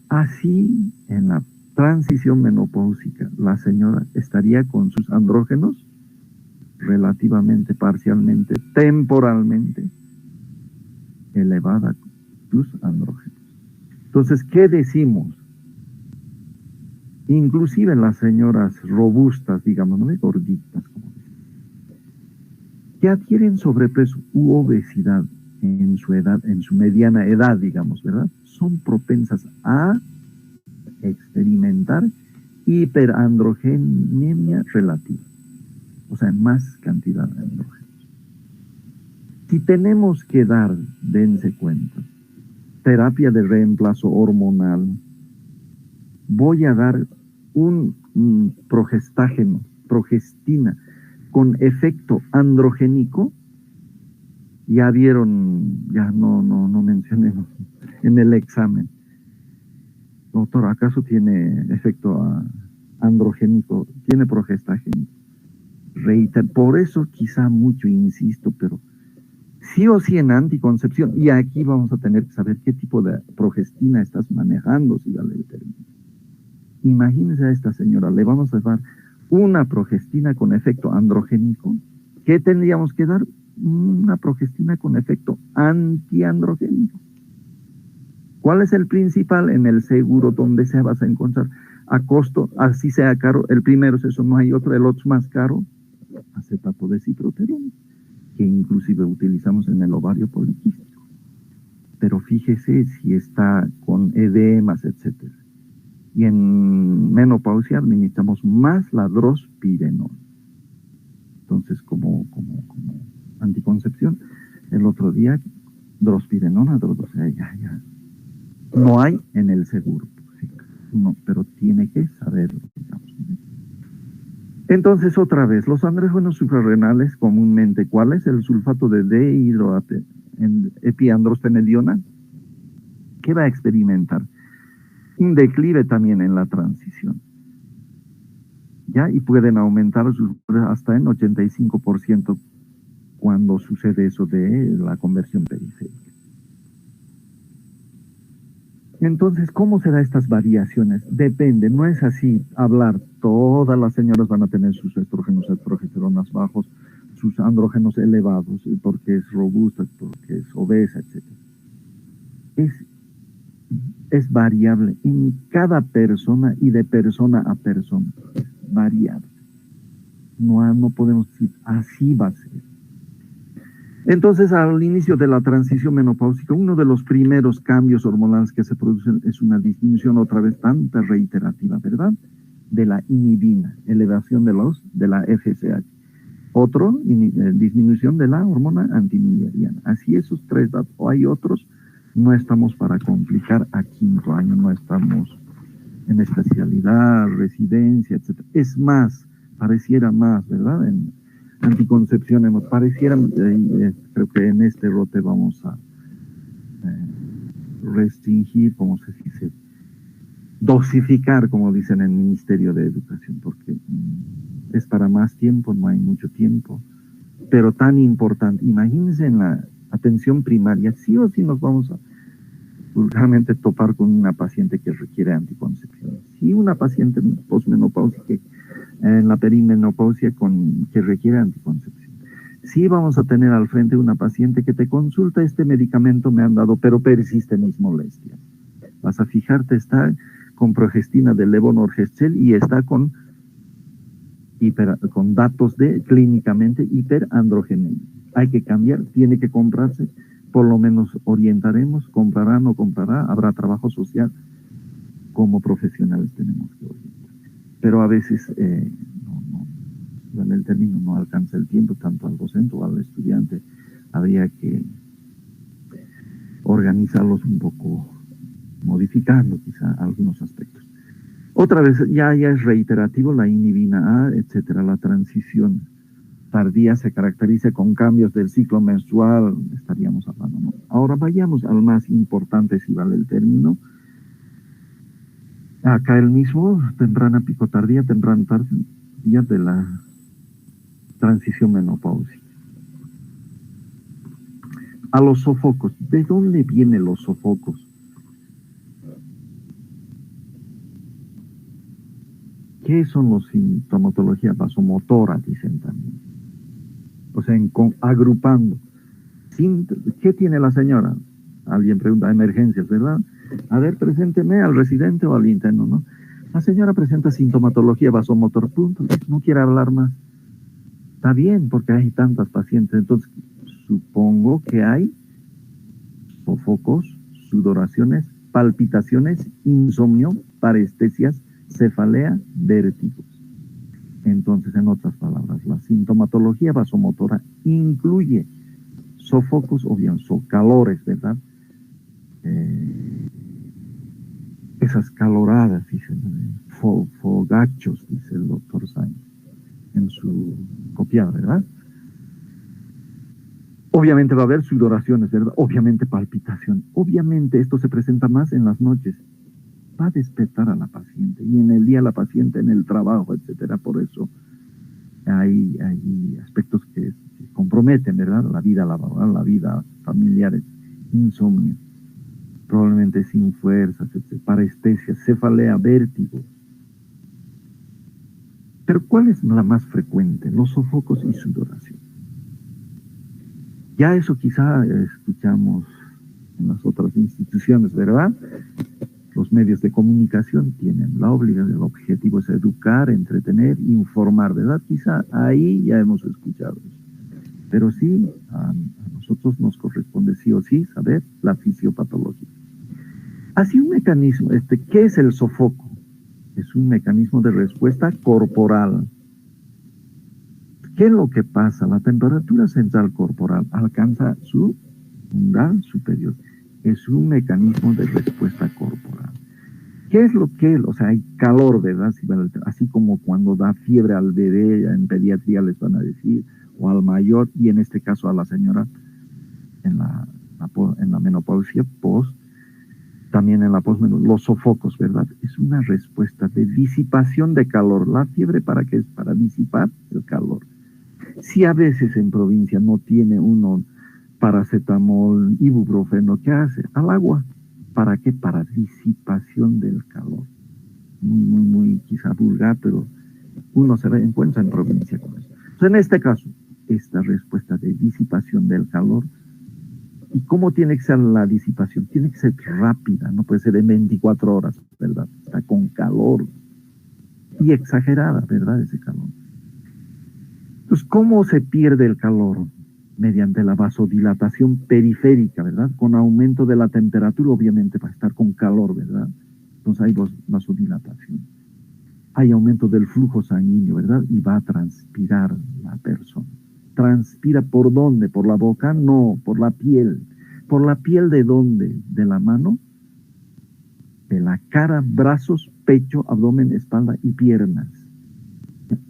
Así, en la transición menopáusica, la señora estaría con sus andrógenos relativamente, parcialmente, temporalmente elevada sus andrógenos. Entonces, ¿qué decimos? Inclusive las señoras robustas, digamos, no gorditas, como dicen, que adquieren sobrepeso u obesidad en su edad, en su mediana edad, digamos, ¿verdad? Son propensas a experimentar hiperandrogenemia relativa, o sea, más cantidad de andrógenos. Si tenemos que dar, dense cuenta, terapia de reemplazo hormonal, voy a dar un progestina con efecto androgénico. Ya vieron, ya no mencioné en el examen. Doctor, ¿acaso tiene efecto androgénico? ¿Tiene progestágeno? Por eso quizá mucho insisto, pero sí o sí en anticoncepción. Y aquí vamos a tener que saber qué tipo de progestina estás manejando, si vale el término. Imagínense a esta señora, le vamos a dar una progestina con efecto androgénico. ¿Qué tendríamos que dar? Una progestina con efecto antiandrogénico. ¿Cuál es el principal? En el seguro, donde se vas a encontrar a costo, así sea caro, el primero es eso, no hay otro, el otro es más caro, acetato de ciproterona, que inclusive utilizamos en el ovario poliquístico. Pero fíjese si está con edemas, etcétera. Y en menopausia administramos más la drospirenol. Entonces, como anticoncepción, el otro día, drospirenona, o sea, ya. No hay en el seguro. No, pero tiene que saberlo, digamos. Entonces, otra vez, los andrógenos suprarrenales comúnmente, ¿cuál es? El sulfato de epiandrostenediona, ¿qué va a experimentar? Un declive también en la transición. ¿Ya? Y pueden aumentar hasta en 85% cuando sucede eso de la conversión periférica. Entonces, ¿cómo se dan estas variaciones? Depende, no es así hablar, todas las señoras van a tener sus estrógenos y progesteronas bajos, sus andrógenos elevados, porque es robusta, porque es obesa, etc. Es variable en cada persona y de persona a persona, es variable. No podemos decir, así va a ser. Entonces, al inicio de la transición menopáusica, uno de los primeros cambios hormonales que se producen es una disminución, otra vez tanta reiterativa, ¿verdad?, de la inhibina, elevación de la FSH. Otro, disminución de la hormona antimilleriana. Así esos tres datos, o hay otros, no estamos para complicar a 5º año, no estamos en especialidad, residencia, etc. Es más, pareciera más, ¿verdad?, en anticoncepción, pareciera, creo que en este rote vamos a restringir, como se dice, dosificar, como dicen en el Ministerio de Educación, porque es para más tiempo, no hay mucho tiempo, pero tan importante. Imagínense en la atención primaria, sí o sí nos vamos a vulgarmente topar con una paciente que requiere anticoncepción. Sí, una paciente posmenopáusica, en la perimenopausia que requiere anticoncepción. Sí vamos a tener al frente una paciente que te consulta, este medicamento me han dado, pero persiste mis molestias. Vas a fijarte, está con progestina de levonorgestrel y está con datos de clínicamente hiperandrogenemia. Hay que cambiar, tiene que comprarse, por lo menos orientaremos, comprará, no comprará, habrá trabajo social, como profesionales tenemos que orientar. Pero a veces, en el término no alcanza el tiempo, tanto al docente o al estudiante, habría que organizarlos un poco, modificando quizá algunos aspectos. Otra vez, ya es reiterativo, la inhibina A, etcétera, la transición tardía se caracteriza con cambios del ciclo menstrual, estaríamos hablando, ¿no? Ahora vayamos al más importante, si vale el término. Acá el mismo, temprana picotardía, temprana tardía de la transición menopáusica. A los sofocos, ¿de dónde vienen los sofocos? ¿Qué son los sintomatología vasomotora? Dicen también. O sea, agrupando. ¿Qué tiene la señora? Alguien pregunta, emergencias, ¿verdad? A ver, presénteme al residente o al interno, ¿no? La señora presenta sintomatología vasomotor, punto. No quiere hablar más. Está bien, porque hay tantas pacientes. Entonces, supongo que hay sofocos, sudoraciones, palpitaciones, insomnio, parestesias, cefalea, vértigos. Entonces, en otras palabras, la sintomatología vasomotora incluye sofocos o bien calores, ¿verdad? Esas caloradas, dicen, fogachos, dice el doctor Sainz en su copiada, ¿verdad? Obviamente va a haber sudoraciones, ¿verdad? Obviamente palpitación. Obviamente esto se presenta más en las noches. Va a despertar a la paciente y en el día la paciente en el trabajo, etcétera. Por eso hay aspectos que comprometen, ¿verdad? La vida laboral, la vida familiar, insomnio, probablemente sin fuerzas, etcétera, parestesia, cefalea, vértigo. Pero ¿cuál es la más frecuente? Los sofocos y sudoración. Ya eso quizá escuchamos en las otras instituciones, ¿verdad? Los medios de comunicación tienen la obligación, el objetivo es educar, entretener, informar, ¿verdad? Quizá ahí ya hemos escuchado eso. Pero sí, a nosotros nos corresponde sí o sí saber la fisiopatología. Así un mecanismo, ¿qué es el sofoco? Es un mecanismo de respuesta corporal. ¿Qué es lo que pasa? La temperatura central corporal alcanza su umbral superior. Es un mecanismo de respuesta corporal. ¿Qué es lo que? O sea, hay calor, ¿verdad? Así como cuando da fiebre al bebé, en pediatría les van a decir, o al mayor, y en este caso a la señora en la menopausia post, también en la posmenopausia, los sofocos, ¿verdad? Es una respuesta de disipación de calor. La fiebre, ¿para qué es? Para disipar el calor. Si a veces en provincia no tiene uno paracetamol, ibuprofeno, ¿qué hace? Al agua. ¿Para qué? Para disipación del calor. Muy quizá vulgar, pero uno se encuentra en provincia con eso. Entonces, en este caso, esta respuesta de disipación del calor. ¿Y cómo tiene que ser la disipación? Tiene que ser rápida, no puede ser en 24 horas, ¿verdad? Está con calor y exagerada, ¿verdad? Ese calor. Entonces, ¿cómo se pierde el calor? Mediante la vasodilatación periférica, ¿verdad? Con aumento de la temperatura, obviamente, para estar con calor, ¿verdad? Entonces hay vasodilatación. Hay aumento del flujo sanguíneo, ¿verdad? Y va a transpirar la persona. ¿Transpira por dónde? ¿Por la boca? No, por la piel. ¿Por la piel de dónde? ¿De la mano? De la cara, brazos, pecho, abdomen, espalda y piernas.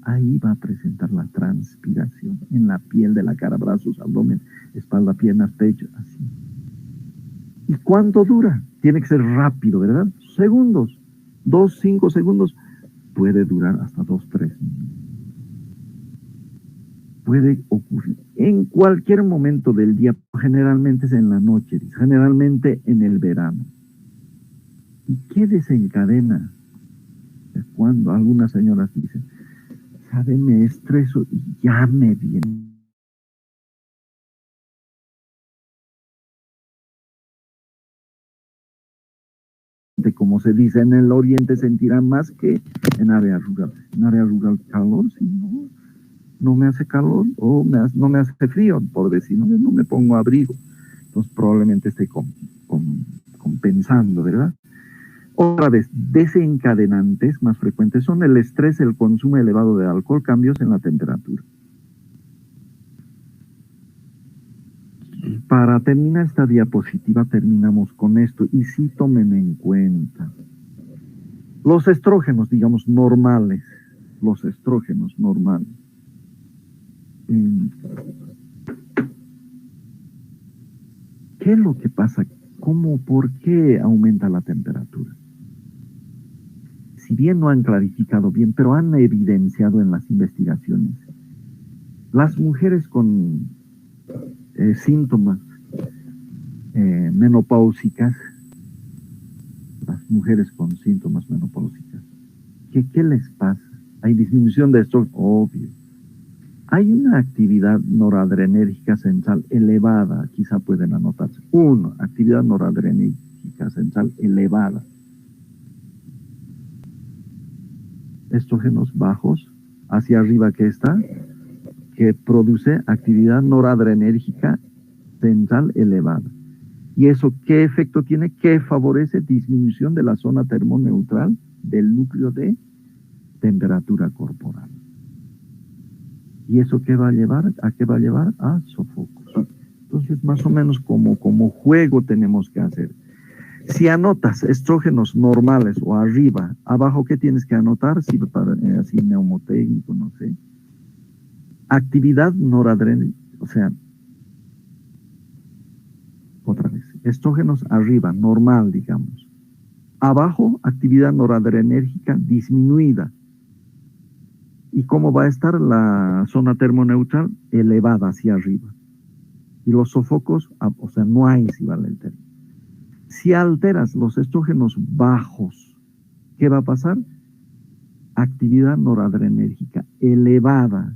Ahí va a presentar la transpiración, en la piel de la cara, brazos, abdomen, espalda, piernas, pecho, así. ¿Y cuánto dura? Tiene que ser rápido, ¿verdad? Segundos, 2, 5 segundos, puede durar hasta 2, 3 minutos. Puede ocurrir en cualquier momento del día, generalmente es en la noche, generalmente en el verano. ¿Y qué desencadena? Es cuando algunas señoras dicen, ¿sabe? Me estreso y ya me viene. Como se dice en el oriente, sentirán más que en área rural. En área rural calor, si no, no me hace calor o no me hace frío, por decir, no me pongo abrigo. Entonces probablemente esté compensando, ¿verdad? Otra vez, desencadenantes más frecuentes son el estrés, el consumo elevado de alcohol, cambios en la temperatura. Para terminar esta diapositiva, terminamos con esto, y sí tomen en cuenta. Los estrógenos, digamos, normales, los estrógenos normales. ¿Qué es lo que pasa? ¿Por qué aumenta la temperatura? Si bien no han clarificado bien, pero han evidenciado en las investigaciones, las mujeres con síntomas menopáusicas, las mujeres con síntomas menopáusicas, ¿qué les pasa? Hay disminución de esto, obvio. Hay una actividad noradrenérgica central elevada, quizá pueden anotarse. 1, actividad noradrenérgica central elevada. Estrógenos bajos, hacia arriba que está, que produce actividad noradrenérgica central elevada. ¿Y eso qué efecto tiene? ¿Qué favorece? Disminución de la zona termoneutral del núcleo de temperatura corporal. ¿Y eso qué va a llevar? ¿A qué va a llevar? A sofocos. Entonces, más o menos como juego tenemos que hacer. Si anotas estrógenos normales o arriba, abajo, ¿qué tienes que anotar? Si para así neumotécnico, no sé. Actividad noradrenérgica, o sea, otra vez, estrógenos arriba, normal, digamos. Abajo, actividad noradrenérgica disminuida. ¿Y cómo va a estar la zona termoneutral? Elevada hacia arriba. Y los sofocos, o sea, no hay, si vale el término. Si alteras los estrógenos bajos, ¿qué va a pasar? Actividad noradrenérgica elevada.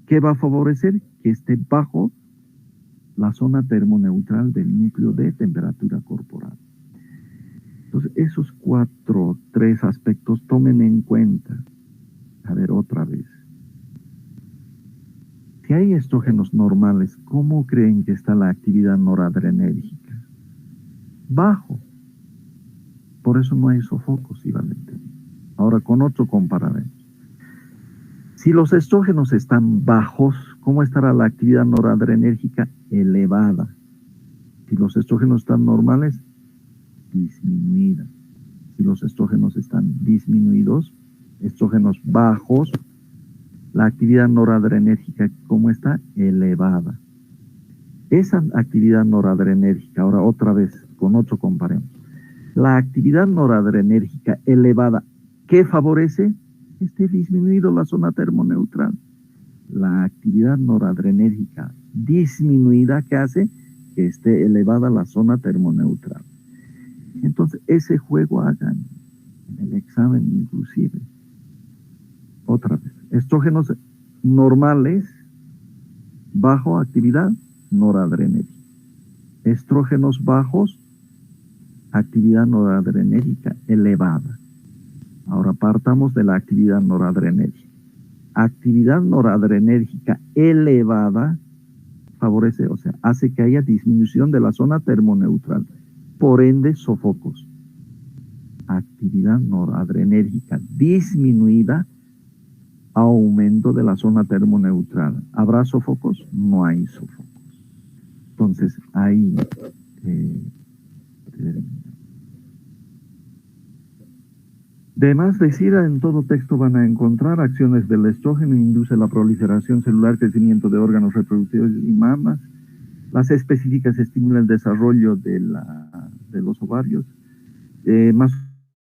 ¿Qué va a favorecer? Que esté bajo la zona termoneutral del núcleo de temperatura corporal. Entonces, esos 3 aspectos tomen en cuenta. A ver, otra vez. Si hay estrógenos normales, ¿cómo creen que está la actividad noradrenérgica? Bajo. Por eso no hay sofocos, Iván. Ahora con otro compararemos. Si los estrógenos están bajos, ¿cómo estará la actividad noradrenérgica? Elevada. Si los estrógenos están normales, disminuida. Si los estrógenos están disminuidos, estrógenos bajos, la actividad noradrenérgica, ¿cómo está? Elevada. Esa actividad noradrenérgica, ahora otra vez, con otro comparemos. La actividad noradrenérgica elevada, ¿qué favorece? Esté disminuido la zona termoneutral. la actividad noradrenérgica disminuida que hace que esté elevada la zona termoneutral. Entonces, ese juego hagan en el examen inclusive. Otra vez, estrógenos normales bajo actividad noradrenérgica. Estrógenos bajos, actividad noradrenérgica elevada. Ahora partamos de la actividad noradrenérgica. Actividad noradrenérgica elevada favorece, o sea, hace que haya disminución de la zona termoneutral, por ende sofocos. Actividad noradrenérgica disminuida, aumento de la zona termoneutral. ¿Habrá sofocos? No hay sofocos. Entonces, ahí de más decir, en todo texto van a encontrar acciones del estrógeno, induce la proliferación celular, crecimiento de órganos reproductivos y mamas. Las específicas estimulan el desarrollo de los ovarios. Más o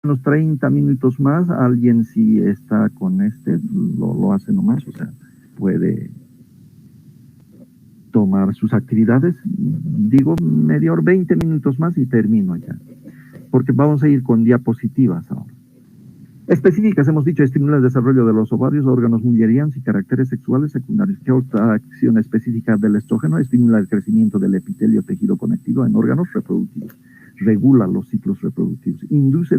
menos 30 minutos más, alguien si está con lo hace nomás, o sea, puede tomar sus actividades. Digo, media hora, 20 minutos más y termino ya. Porque vamos a ir con diapositivas ahora. Específicas, hemos dicho, estimula el desarrollo de los ovarios, órganos mullerianos y caracteres sexuales secundarios. ¿Qué otra acción específica del estrógeno? Estimula el crecimiento del epitelio tejido conectivo en órganos reproductivos. Regula los ciclos reproductivos. Induce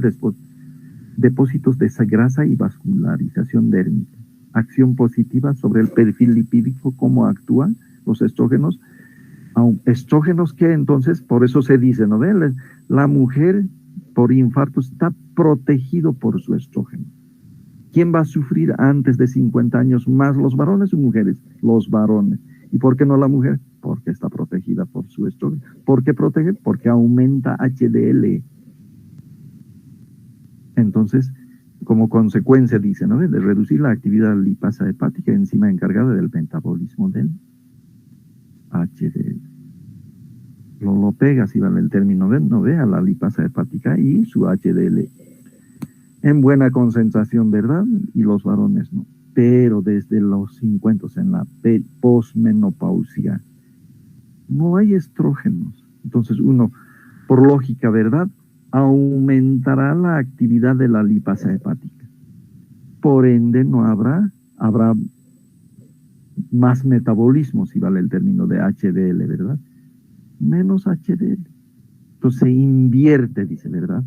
depósitos de grasa y vascularización dérmica. Acción positiva sobre el perfil lipídico, cómo actúan los estrógenos. Estrógenos que entonces, por eso se dice, ¿no ven? La mujer por infarto está protegido por su estrógeno. ¿Quién va a sufrir antes de 50 años más, los varones o mujeres? Los varones. ¿Y por qué no la mujer? Porque está protegida por su estrógeno. ¿Por qué protege? Porque aumenta HDL. Entonces, como consecuencia, dice, ¿no? De reducir la actividad lipasa hepática, enzima encargada del metabolismo del HDL. Lo pega, si vale el término, no vea la lipasa hepática y su HDL en buena concentración, ¿verdad? Y los varones no. Pero desde los 50, en la posmenopausia, no hay estrógenos. Entonces uno, por lógica, ¿verdad?, aumentará la actividad de la lipasa hepática. Por ende, no habrá más metabolismo, si vale el término, de HDL, ¿verdad? Menos HDL. Entonces se invierte, dice, ¿verdad?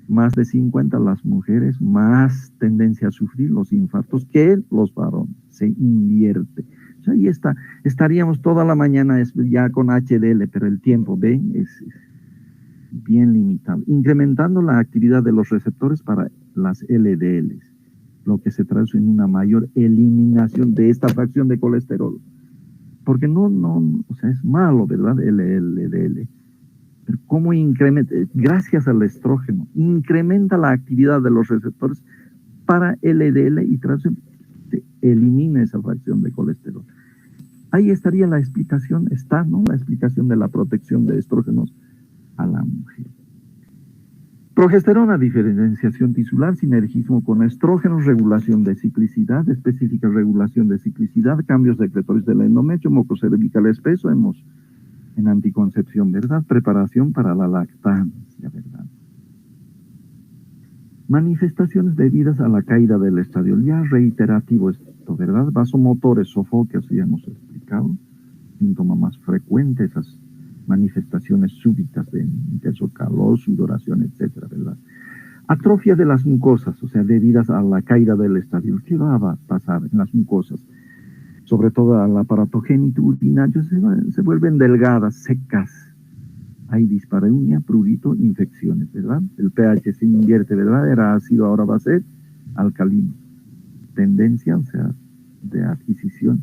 Más de 50 las mujeres, más tendencia a sufrir los infartos que los varones. Se invierte. O sea, ahí está. Estaríamos toda la mañana ya con HDL, pero el tiempo, ¿ven? Es bien limitado. Incrementando la actividad de los receptores para las LDLs, lo que se traduce en una mayor eliminación de esta fracción de colesterol. Porque o sea, es malo, ¿verdad? El LDL. Pero ¿cómo incrementa? Gracias al estrógeno, incrementa la actividad de los receptores para LDL y elimina esa fracción de colesterol. Ahí estaría la explicación, ¿no? La explicación de la protección de estrógenos a la mujer. Progesterona, diferenciación tisular, sinergismo con estrógenos, regulación de ciclicidad, específica regulación de ciclicidad, cambios secretorios del endometrio, moco cervical espeso, en anticoncepción, ¿verdad? Preparación para la lactancia, ¿verdad? Manifestaciones debidas a la caída del estradiol, ya reiterativo esto, ¿verdad? Vasomotores, sofoques, ya hemos explicado, síntoma más frecuente, esas manifestaciones súbitas de intenso calor, sudoración, etcétera, ¿verdad? Atrofia de las mucosas, o sea, debidas a la caída del estradiol. ¿Qué va a pasar en las mucosas? Sobre todo al aparatogénito urinario, se vuelven delgadas, secas. Hay dispareunia, prurito, infecciones, ¿verdad? El pH se invierte, ¿verdad? Era ácido, ahora va a ser alcalino. Tendencia, o sea, de adquisición,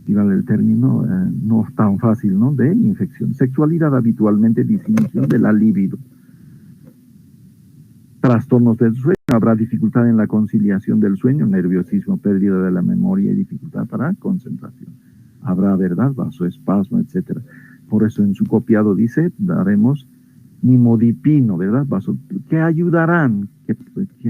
y vale el término, no tan fácil, ¿no?, de infección. Sexualidad, habitualmente disminución de la libido. Trastornos del sueño, habrá dificultad en la conciliación del sueño, nerviosismo, pérdida de la memoria y dificultad para concentración. Habrá, ¿verdad?, vasoespasmo, etcétera. Por eso en su copiado dice, daremos nimodipino, ¿verdad?, que ayudarán, que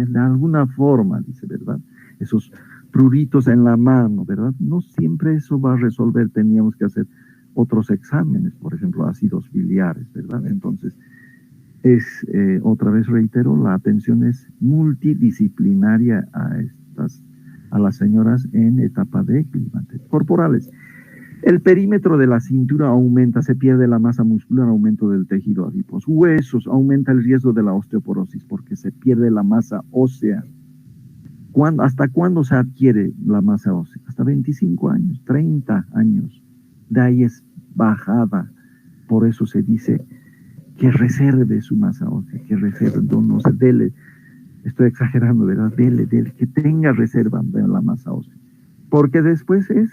de alguna forma, dice, ¿verdad?, esos pruritos en la mano, ¿verdad? No siempre eso va a resolver, teníamos que hacer otros exámenes, por ejemplo, ácidos biliares, ¿verdad? Entonces, otra vez reitero, la atención es multidisciplinaria a las señoras en etapa de climaterio. Corporales. El perímetro de la cintura aumenta, se pierde la masa muscular, aumento del tejido adiposo. Huesos, aumenta el riesgo de la osteoporosis porque se pierde la masa ósea. ¿Hasta cuándo se adquiere la masa ósea? Hasta 25 años, 30 años. De ahí es bajada. Por eso se dice que reserve su masa ósea, que reserve, no sé, dele, estoy exagerando, ¿verdad? Dele, que tenga reserva de la masa ósea. Porque después es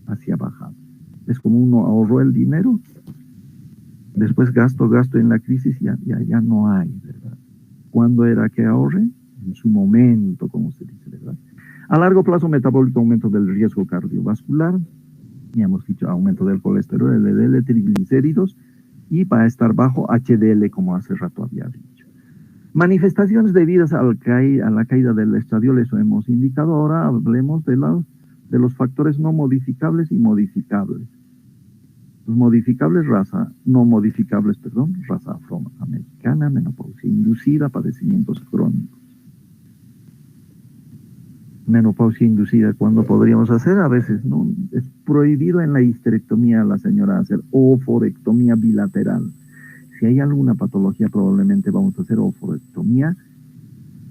hacia bajada. Es como uno ahorró el dinero, después gasto en la crisis, ya no hay, ¿verdad? ¿Cuándo era que ahorre? En su momento, como se dice, ¿verdad? A largo plazo metabólico, aumento del riesgo cardiovascular, ya hemos dicho aumento del colesterol, LDL, triglicéridos, y va a estar bajo HDL, como hace rato había dicho. Manifestaciones debidas a la caída del estradiol, eso hemos indicado. Ahora hablemos de los factores no modificables y modificables. Los modificables, raza afroamericana, menopausia inducida, padecimientos crónicos. Menopausia inducida, ¿cuándo podríamos hacer? A veces, ¿no? Es prohibido en la histerectomía a la señora hacer oforectomía bilateral. Si hay alguna patología, probablemente vamos a hacer oforectomía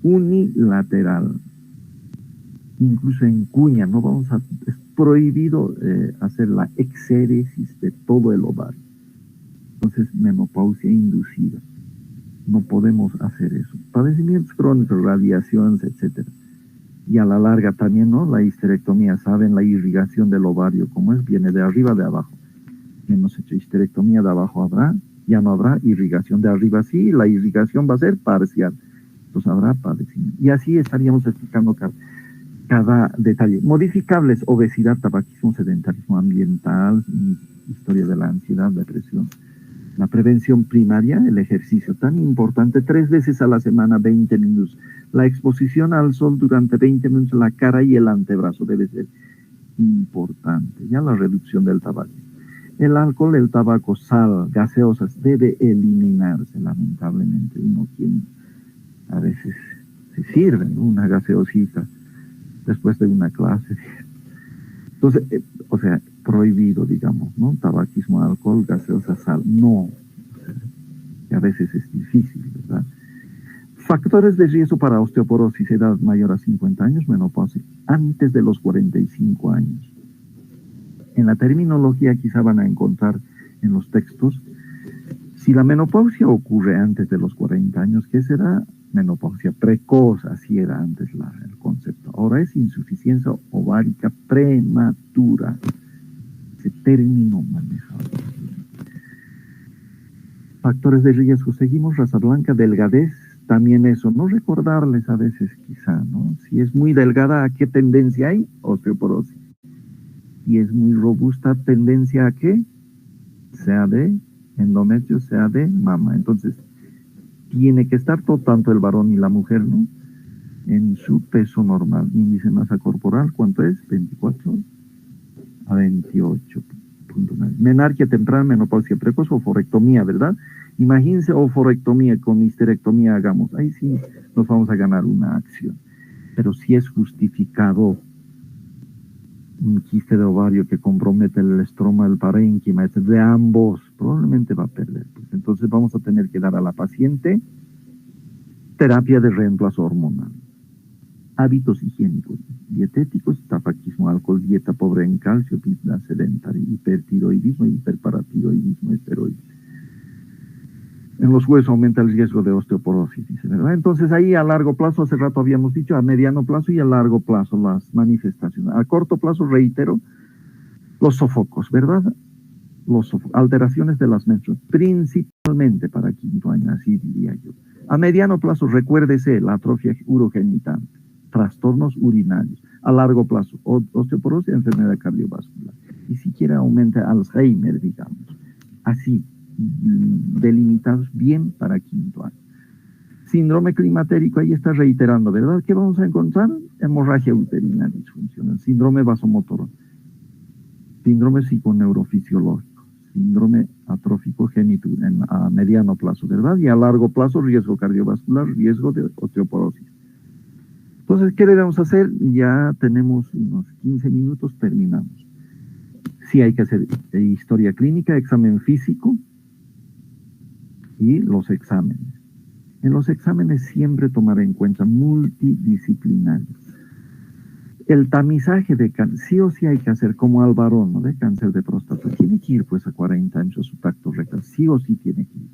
unilateral. Incluso en cuña, es prohibido hacer la exéresis de todo el ovario. Entonces, menopausia inducida. No podemos hacer eso. Padecimientos crónicos, radiaciones, etcétera. Y a la larga también, ¿no? La histerectomía, ¿saben? La irrigación del ovario, ¿cómo es? Viene de arriba, de abajo. Hemos hecho histerectomía, de abajo ya no habrá irrigación, de arriba sí, la irrigación va a ser parcial. Entonces habrá padecimiento. Y así estaríamos explicando cada detalle. Modificables: obesidad, tabaquismo, sedentarismo ambiental, historia de la ansiedad, depresión. La prevención primaria, el ejercicio tan importante, 3 veces a la semana, 20 minutos. La exposición al sol durante 20 minutos, la cara y el antebrazo debe ser importante. Ya la reducción del tabaco. El alcohol, el tabaco, sal, gaseosas, debe eliminarse, lamentablemente. Uno quien a veces se sirve, ¿no? Una gaseosita después de una clase. Entonces, prohibido, digamos, ¿no? Tabaquismo, alcohol, gaseosa, sal, no. A veces es difícil, ¿verdad? Factores de riesgo para osteoporosis: edad mayor a 50 años, menopausia antes de los 45 años. En la terminología quizá van a encontrar en los textos, si la menopausia ocurre antes de los 40 años, ¿qué será? Menopausia precoz, así era antes el concepto. Ahora es insuficiencia ovárica prematura. Ese término manejado. Factores de riesgo, seguimos: raza blanca, delgadez, también eso, no recordarles a veces quizá, ¿no? Si es muy delgada, ¿a qué tendencia hay? Osteoporosis. Si es muy robusta, ¿tendencia a qué? Sea de endometrio, sea de mama. Entonces, tiene que estar tanto el varón y la mujer, ¿no? En su peso normal. Índice de masa corporal, ¿cuánto es? 24 a 28.9. Menarquia temprana, menopausia precoz, oforectomía, ¿verdad? Imagínense oforectomía con histerectomía, hagamos. Ahí sí nos vamos a ganar una acción. Pero si es justificado un quiste de ovario que compromete el estroma, el parénquima, de ambos, probablemente va a perder. Pues entonces vamos a tener que dar a la paciente terapia de reemplazo hormonal. Hábitos higiénicos, dietéticos, tabaquismo, alcohol, dieta pobre en calcio, vida sedentaria, hipertiroidismo, hiperparatiroidismo, esteroides. En los huesos aumenta el riesgo de osteoporosis, dice, ¿verdad? Entonces ahí a largo plazo, hace rato habíamos dicho, a mediano plazo y a largo plazo las manifestaciones. A corto plazo, reitero, los sofocos, ¿verdad? Alteraciones de las menstruaciones, principalmente para quinto año, así diría yo. A mediano plazo, recuérdese, la atrofia urogenital, trastornos urinarios. A largo plazo, osteoporosis, enfermedad cardiovascular. Y siquiera aumenta Alzheimer, digamos. Así, delimitados bien para quinto año. Síndrome climatérico, ahí está reiterando, ¿verdad? ¿Qué vamos a encontrar? Hemorragia uterina disfuncional. mencioné, síndrome vasomotor, síndrome psiconeurofisiológico, síndrome atrófico a mediano plazo, ¿verdad? Y a largo plazo, riesgo cardiovascular, riesgo de osteoporosis. Entonces, ¿qué debemos hacer? Ya tenemos unos 15 minutos, terminamos. Sí hay que hacer historia clínica, examen físico y los exámenes. En los exámenes siempre tomar en cuenta multidisciplinarios. El tamizaje de cáncer, sí o sí hay que hacer como al varón, ¿no? De cáncer de próstata. Tiene que ir pues a 40 años su tacto rectal, sí o sí tiene que ir.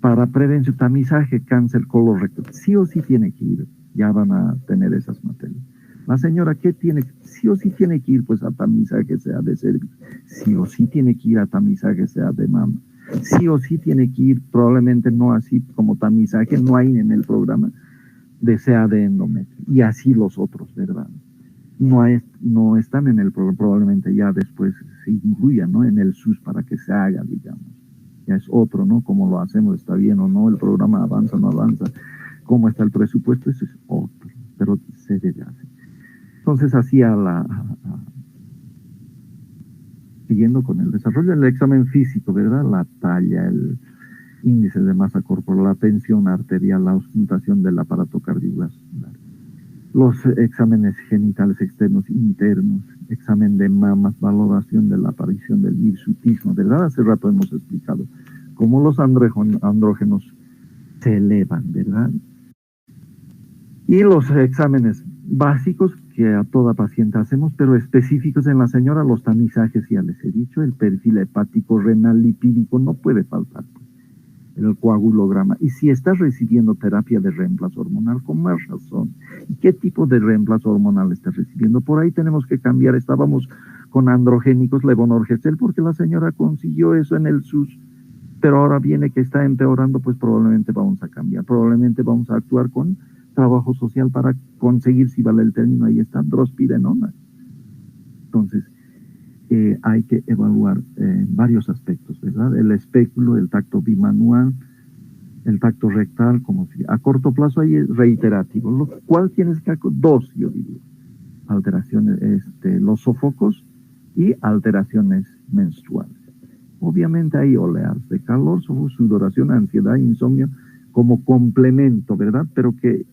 Para prevención, tamizaje, cáncer colorectal, sí o sí tiene que ir. Ya van a tener esas materias. La señora, ¿qué tiene? Sí o sí tiene que ir pues a tamizaje, sea de cervix, sí o sí tiene que ir a tamizaje, sea de mama. Sí o sí tiene que ir, probablemente no así como tamizaje, no hay en el programa de sea de endometrio. Y así los otros, ¿verdad? No están en el programa, probablemente ya después se incluyan, ¿no? En el SUS para que se haga, digamos. Ya es otro, ¿no? Cómo lo hacemos, está bien o no, el programa avanza o no avanza, cómo está el presupuesto, eso es otro, pero se debe hacer. Entonces, siguiendo con el desarrollo del examen físico, ¿verdad? La talla, el índice de masa corporal, la tensión arterial, la auscultación del aparato cardiovascular, los exámenes genitales externos, internos, examen de mamas, valoración de la aparición del hirsutismo, ¿verdad? Hace rato hemos explicado cómo los andrógenos se elevan, ¿verdad? Y los exámenes básicos que a toda paciente hacemos, pero específicos en la señora, los tamizajes, ya les he dicho, el perfil hepático, renal, lipídico, no puede faltar, el coagulograma. Y si estás recibiendo terapia de reemplazo hormonal, con más razón. ¿Y qué tipo de reemplazo hormonal estás recibiendo? Por ahí tenemos que cambiar. Estábamos con androgénicos, levonorgestrel, porque la señora consiguió eso en el SUS, pero ahora viene que está empeorando, pues probablemente vamos a cambiar. Probablemente vamos a actuar con trabajo social para conseguir, si vale el término, ahí está, drospirenona. Entonces, hay que evaluar varios aspectos, ¿verdad? El espéculo, el tacto bimanual, el tacto rectal, como si a corto plazo hay reiterativo, lo cual tienes que dos, yo diría, alteraciones, los sofocos y alteraciones menstruales. Obviamente hay oleadas de calor, sudoración, ansiedad, insomnio, como complemento, ¿verdad? Pero que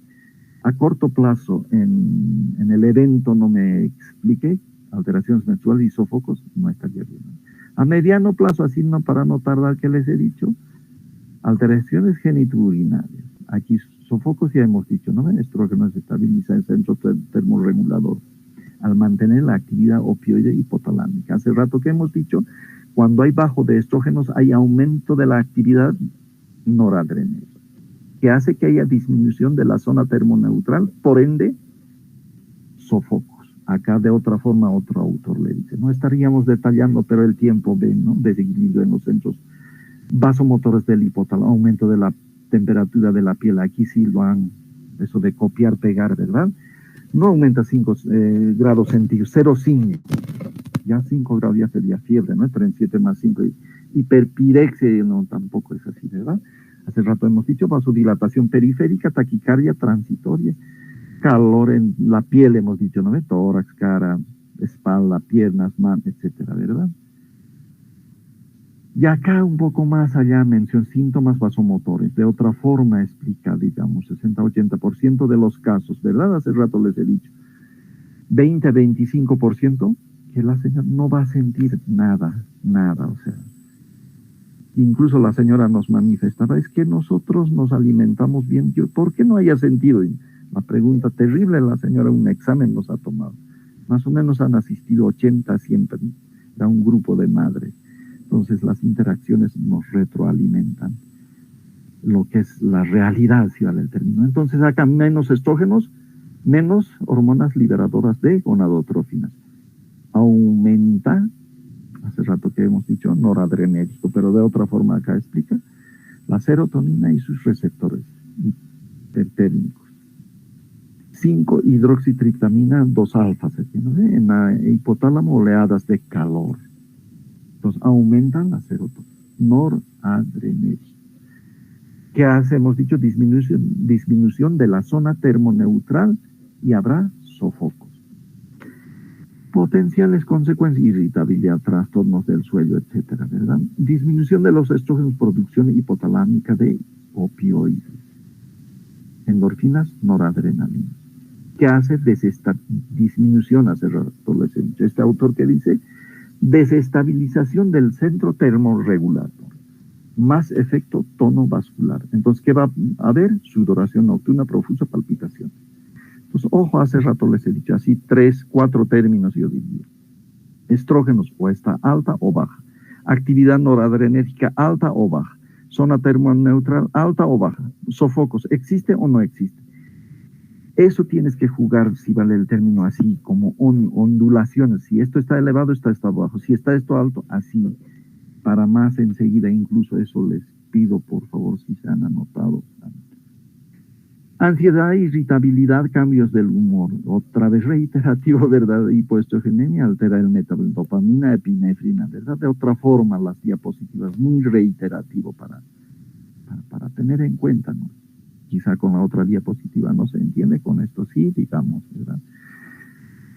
a corto plazo en el evento no me expliqué, alteraciones menstruales y sofocos, no estaría bien. A mediano plazo, así no para no tardar que les he dicho, alteraciones genitourinarias. Aquí sofocos ya hemos dicho, ¿no? Estrógeno se estabiliza el centro termorregulador al mantener la actividad opioide hipotalámica. Hace rato que hemos dicho, cuando hay bajo de estrógenos hay aumento de la actividad noradrenérgica, que hace que haya disminución de la zona termoneutral, por ende, sofocos. Acá de otra forma otro autor le dice, no estaríamos detallando, pero el tiempo ven, ¿no? Desequilibrio en los centros vasomotores del hipotálamo, aumento de la temperatura de la piel, aquí sí lo han, eso de copiar, pegar, ¿verdad? No aumenta 5 grados centígrados, 0,5, ya 5 grados ya sería fiebre, ¿no? 37 más 5, hiperpirexia, no, tampoco es así, ¿verdad? Hace rato hemos dicho vasodilatación periférica, taquicardia transitoria, calor en la piel, hemos dicho, ¿no? Tórax, cara, espalda, piernas, manos, etcétera, ¿verdad? Y acá un poco más allá menciono síntomas vasomotores. De otra forma explica, digamos, 60-80% de los casos, ¿verdad? Hace rato les he dicho. 20-25% que la señora no va a sentir nada, o sea. Incluso la señora nos manifestaba, es que nosotros nos alimentamos bien. Yo, ¿por qué no haya sentido? Y la pregunta terrible, la señora un examen nos ha tomado. Más o menos han asistido 80 siempre. Era un grupo de madres. Entonces las interacciones nos retroalimentan lo que es la realidad, si vale el término. Entonces acá menos estrógenos, menos hormonas liberadoras de gonadotrófinas. Aumenta, hace rato que hemos dicho, noradrenérgico, pero de otra forma acá explica, la serotonina y sus receptores hipertérmicos. 5-hidroxitriptamina 2-alfa, en la hipotálamo oleadas de calor. Entonces aumentan la serotonina, noradrenérgica. ¿Qué hace? Hemos dicho disminución de la zona termoneutral y habrá sofocos. Potenciales consecuencias, irritabilidad, trastornos del sueño, etcétera, ¿verdad? Disminución de los estrógenos, producción hipotalámica de opioides, endorfinas, noradrenalina. ¿Qué hace? Disminución, hace rato les he dicho, este autor que dice desestabilización del centro termorregulatorio, más efecto tono vascular. Entonces, ¿qué va a haber? Sudoración nocturna profusa, palpitación. Entonces, ojo, hace rato les he dicho así 3, 4 términos, yo diría. Estrógenos, o está alta o baja. Actividad noradrenérgica, alta o baja. Zona termoneutral, alta o baja. Sofocos, ¿existe o no existe? Eso tienes que jugar, si vale el término así, como ondulaciones. Si esto está elevado, está bajo. Si está esto alto, así. Para más enseguida, incluso eso les pido, por favor, si se han anotado. Ansiedad, irritabilidad, cambios del humor. Otra vez reiterativo, ¿verdad? Hipoestrogenemia altera el metabolismo, dopamina, epinefrina, ¿verdad? De otra forma, las diapositivas, muy reiterativo para tener en cuenta, ¿no? Quizá con la otra diapositiva no se entiende, con esto sí, digamos, ¿verdad?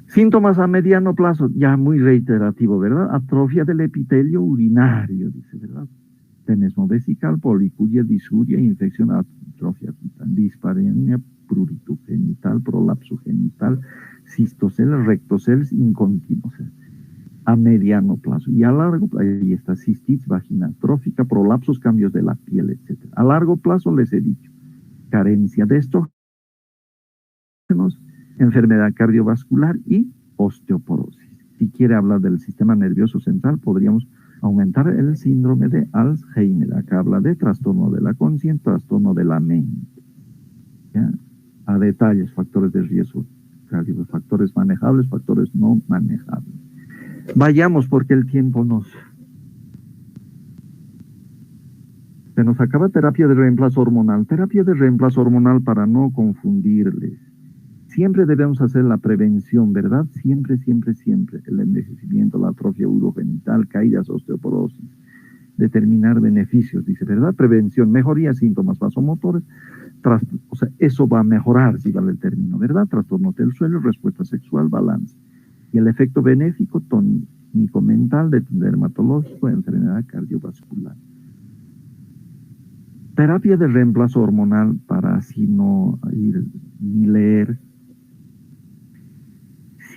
Síntomas a mediano plazo, ya muy reiterativo, ¿verdad? Atrofia del epitelio urinario, dice, ¿verdad? Tenesmo vesical, policuria, disuria, infección, atrofia cutárea, dispareunia, prurito genital, prolapso genital, cistocel, rectocel, incontinocel. A mediano plazo. Y a largo plazo, ahí está cistitis vaginal trófica, prolapsos, cambios de la piel, etc. A largo plazo les he dicho, carencia de estrógenos, enfermedad cardiovascular y osteoporosis. Si quiere hablar del sistema nervioso central, podríamos aumentar el síndrome de Alzheimer. Acá habla de trastorno de la conciencia, trastorno de la mente. ¿Ya? A detalles, factores de riesgo, factores manejables, factores no manejables. Vayamos porque el tiempo se nos acaba. Terapia de reemplazo hormonal. Terapia de reemplazo hormonal, para no confundirles. Siempre debemos hacer la prevención, ¿verdad? Siempre, siempre, siempre. El envejecimiento, la atrofia urogenital, caídas, osteoporosis. Determinar beneficios, dice, ¿verdad? Prevención, mejoría, síntomas vasomotores. O sea, eso va a mejorar, si vale el término, ¿verdad? Trastornos del sueño, respuesta sexual, balance. Y el efecto benéfico, tónico mental, dermatológico, enfermedad cardiovascular. Terapia de reemplazo hormonal, para así no ir ni leer.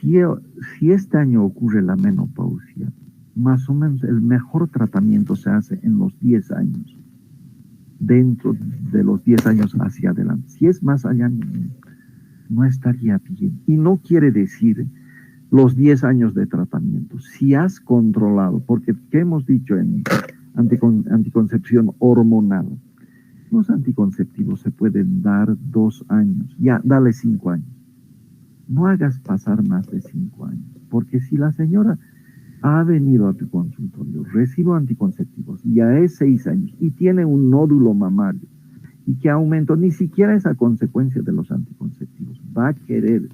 Si este año ocurre la menopausia, más o menos el mejor tratamiento se hace en los 10 años, dentro de los 10 años hacia adelante. Si es más allá, no estaría bien. Y no quiere decir los 10 años de tratamiento. Si has controlado, porque ¿qué hemos dicho en anticoncepción hormonal? Los anticonceptivos se pueden dar 2 años, ya, dale 5 años. No hagas pasar más de 5 años, porque si la señora ha venido a tu consultorio, recibo anticonceptivos, ya es 6 años, y tiene un nódulo mamario, y que aumentó, ni siquiera esa consecuencia de los anticonceptivos, va a querer,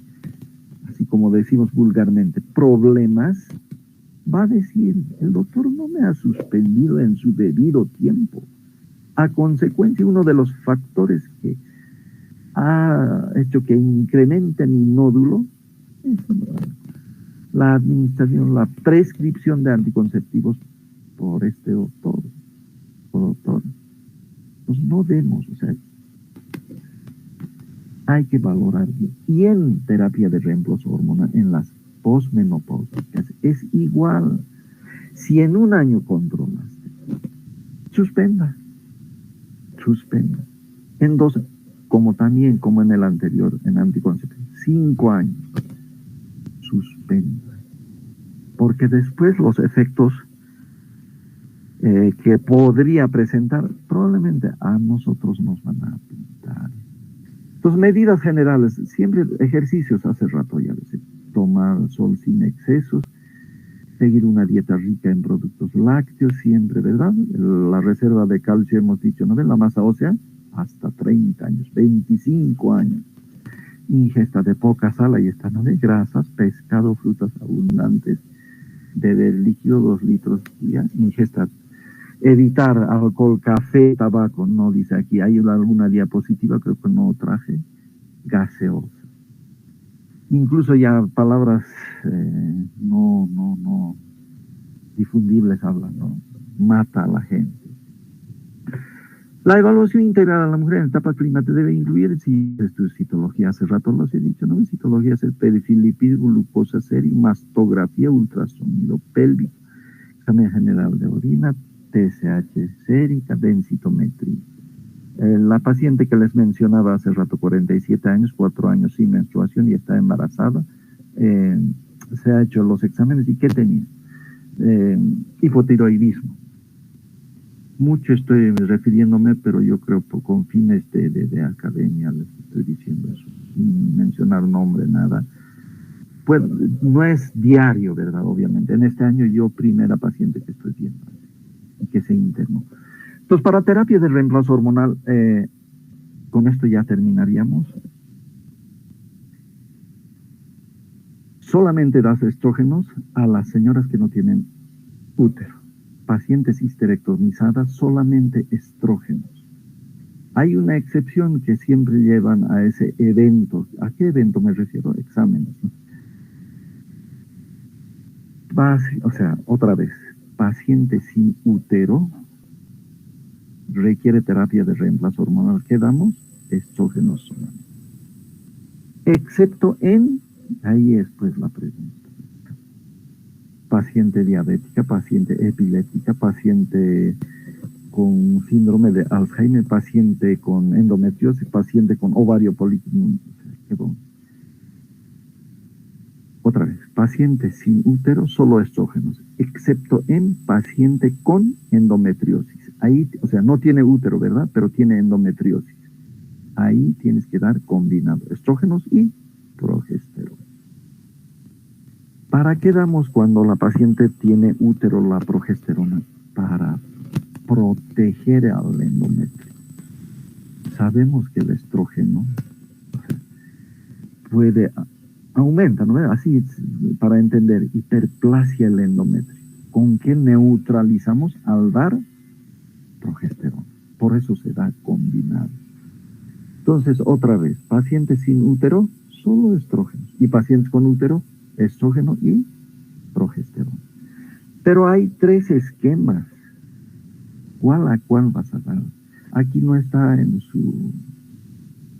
así como decimos vulgarmente, problemas, va a decir, el doctor no me ha suspendido en su debido tiempo. A consecuencia, uno de los factores que ha hecho que incremente mi nódulo es la administración, la prescripción de anticonceptivos por este doctor. Pues no demos, o sea, hay que valorar bien. Y en terapia de reemplazo hormonal, en las posmenopáusicas, es igual. Si en un año controlaste, suspenda. En 2, como también, como en el anterior, en anticoncepción, 5 años, suspenda. Porque después los efectos que podría presentar, probablemente a nosotros nos van a pintar. Entonces, medidas generales, siempre ejercicios, hace rato ya les he dicho, tomar sol sin excesos, seguir una dieta rica en productos lácteos, siempre, ¿verdad? La reserva de calcio, hemos dicho, ¿no ven? La masa ósea, hasta 30 años, 25 años. Ingesta de poca sal, ahí está, ¿no? De grasas, pescado, frutas abundantes, beber líquido 2 litros día, ingesta, evitar alcohol, café, tabaco, no dice aquí, hay alguna diapositiva, creo que no traje, gaseosa. Incluso ya palabras inconfundibles hablan, ¿no? Mata a la gente. La evaluación integral a la mujer en etapa clímax debe incluir, si esto es citología, hace rato los he dicho, ¿no? Citología es el perfil lipídico, glucosa seria, mastografía, ultrasonido pélvico, examen general de orina, TSH sérica, densitometría. La paciente que les mencionaba hace rato, 47 años, 4 años sin menstruación y está embarazada, se ha hecho los exámenes y ¿qué tenía? Hipotiroidismo. Mucho estoy refiriéndome, pero yo creo con fines de academia les estoy diciendo eso, sin mencionar nombre, nada. Pues no es diario, ¿verdad? Obviamente. En este año yo primera paciente que estoy viendo y que se internó. Entonces, para terapia de reemplazo hormonal, con esto ya terminaríamos. Solamente das estrógenos a las señoras que no tienen útero. Pacientes histerectomizadas, solamente estrógenos. Hay una excepción que siempre llevan a ese evento. ¿A qué evento me refiero? Exámenes, ¿no? O sea, otra vez, paciente sin útero requiere terapia de reemplazo hormonal. ¿Qué damos? Estrógenos solamente. Excepto en, ahí es pues la pregunta. Paciente diabética, paciente epiléptica, paciente con síndrome de Alzheimer, paciente con endometriosis, paciente con ovario poliquístico. Otra vez, paciente sin útero, solo estrógenos, excepto en paciente con endometriosis. Ahí, o sea, no tiene útero, ¿verdad? Pero tiene endometriosis. Ahí tienes que dar combinado, estrógenos y progesterona. ¿Para qué damos cuando la paciente tiene útero la progesterona? Para proteger al endometrio. Sabemos que el estrógeno puede aumenta, ¿no? Así para entender, hiperplasia el endometrio. ¿Con qué neutralizamos? Al dar progesterona. Por eso se da combinado. Entonces, otra vez, pacientes sin útero, solo estrógenos. Y pacientes con útero, estrógeno y progesterona. Pero hay 3 esquemas. ¿Cuál a cuál vas a dar? Aquí no está en su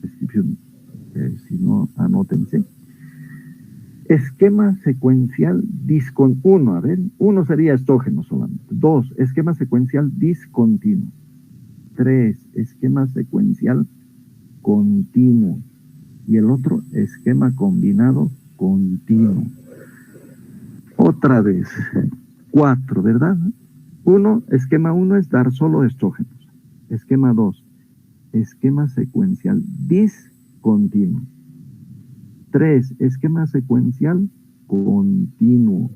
descripción, si no, anótense. Esquema secuencial discontinuo. A ver, 1 sería estrógeno solamente. 2, esquema secuencial discontinuo. 3, esquema secuencial continuo. Y el otro, esquema combinado continuo. Otra vez, 4, ¿verdad? Esquema 1 es dar solo estrógenos. Esquema 2, esquema secuencial discontinuo. 3, esquema secuencial continuo.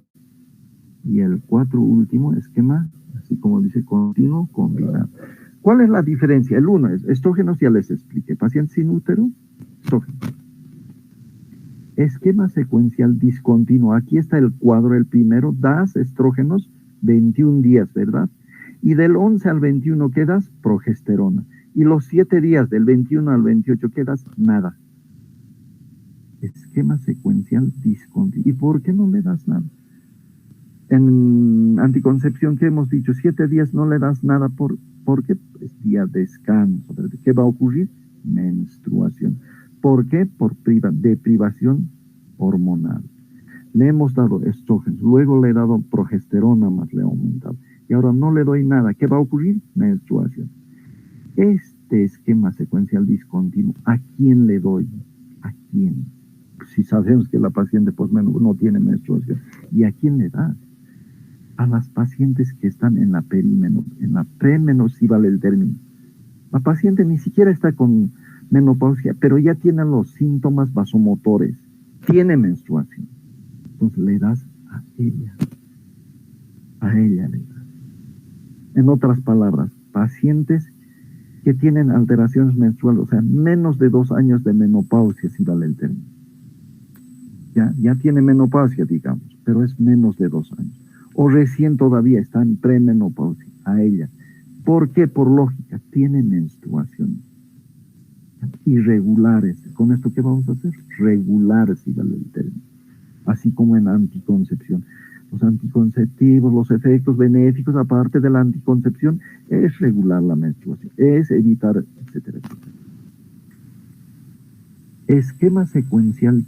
Y el 4 último, esquema, así como dice, continuo combinado. ¿Cuál es la diferencia? El 1 es estrógenos, ya les expliqué. Paciente sin útero, estrógenos. Esquema secuencial discontinuo. Aquí está el cuadro, el primero, das estrógenos 21 días, ¿verdad? Y del 11 al 21 quedas progesterona. Y los 7 días, del 21 al 28, quedas nada. Esquema secuencial discontinuo. ¿Y por qué no le das nada? En anticoncepción, ¿qué hemos dicho? 7 días no le das nada porque es día de descanso. ¿Qué va a ocurrir? Menstruación. ¿Por qué? Por deprivación hormonal. Le hemos dado estrógenos, luego le he dado progesterona, más le he aumentado. Y ahora no le doy nada. ¿Qué va a ocurrir? Menstruación. Este esquema secuencial discontinuo, ¿a quién le doy? ¿A quién? Si sabemos que la paciente no tiene menstruación. ¿Y a quién le das? A las pacientes que están en la perimenopausia, en la premenopausia, vale el término. La paciente ni siquiera está con menopausia, pero ya tiene los síntomas vasomotores, tiene menstruación. Entonces le das a ella le das. En otras palabras, pacientes que tienen alteraciones menstruales, o sea, menos de 2 años de menopausia, si vale el término. Ya tiene menopausia, digamos, pero es menos de 2 años. O recién todavía está en premenopausia, a ella. ¿Por qué? Por lógica, tiene menstruación. Irregulares. ¿Con esto qué vamos a hacer? Regulares, si vale el término. Así como en anticoncepción. Los anticonceptivos, los efectos benéficos, aparte de la anticoncepción, es regular la menstruación, es evitar, etcétera, etcétera. Esquema secuencial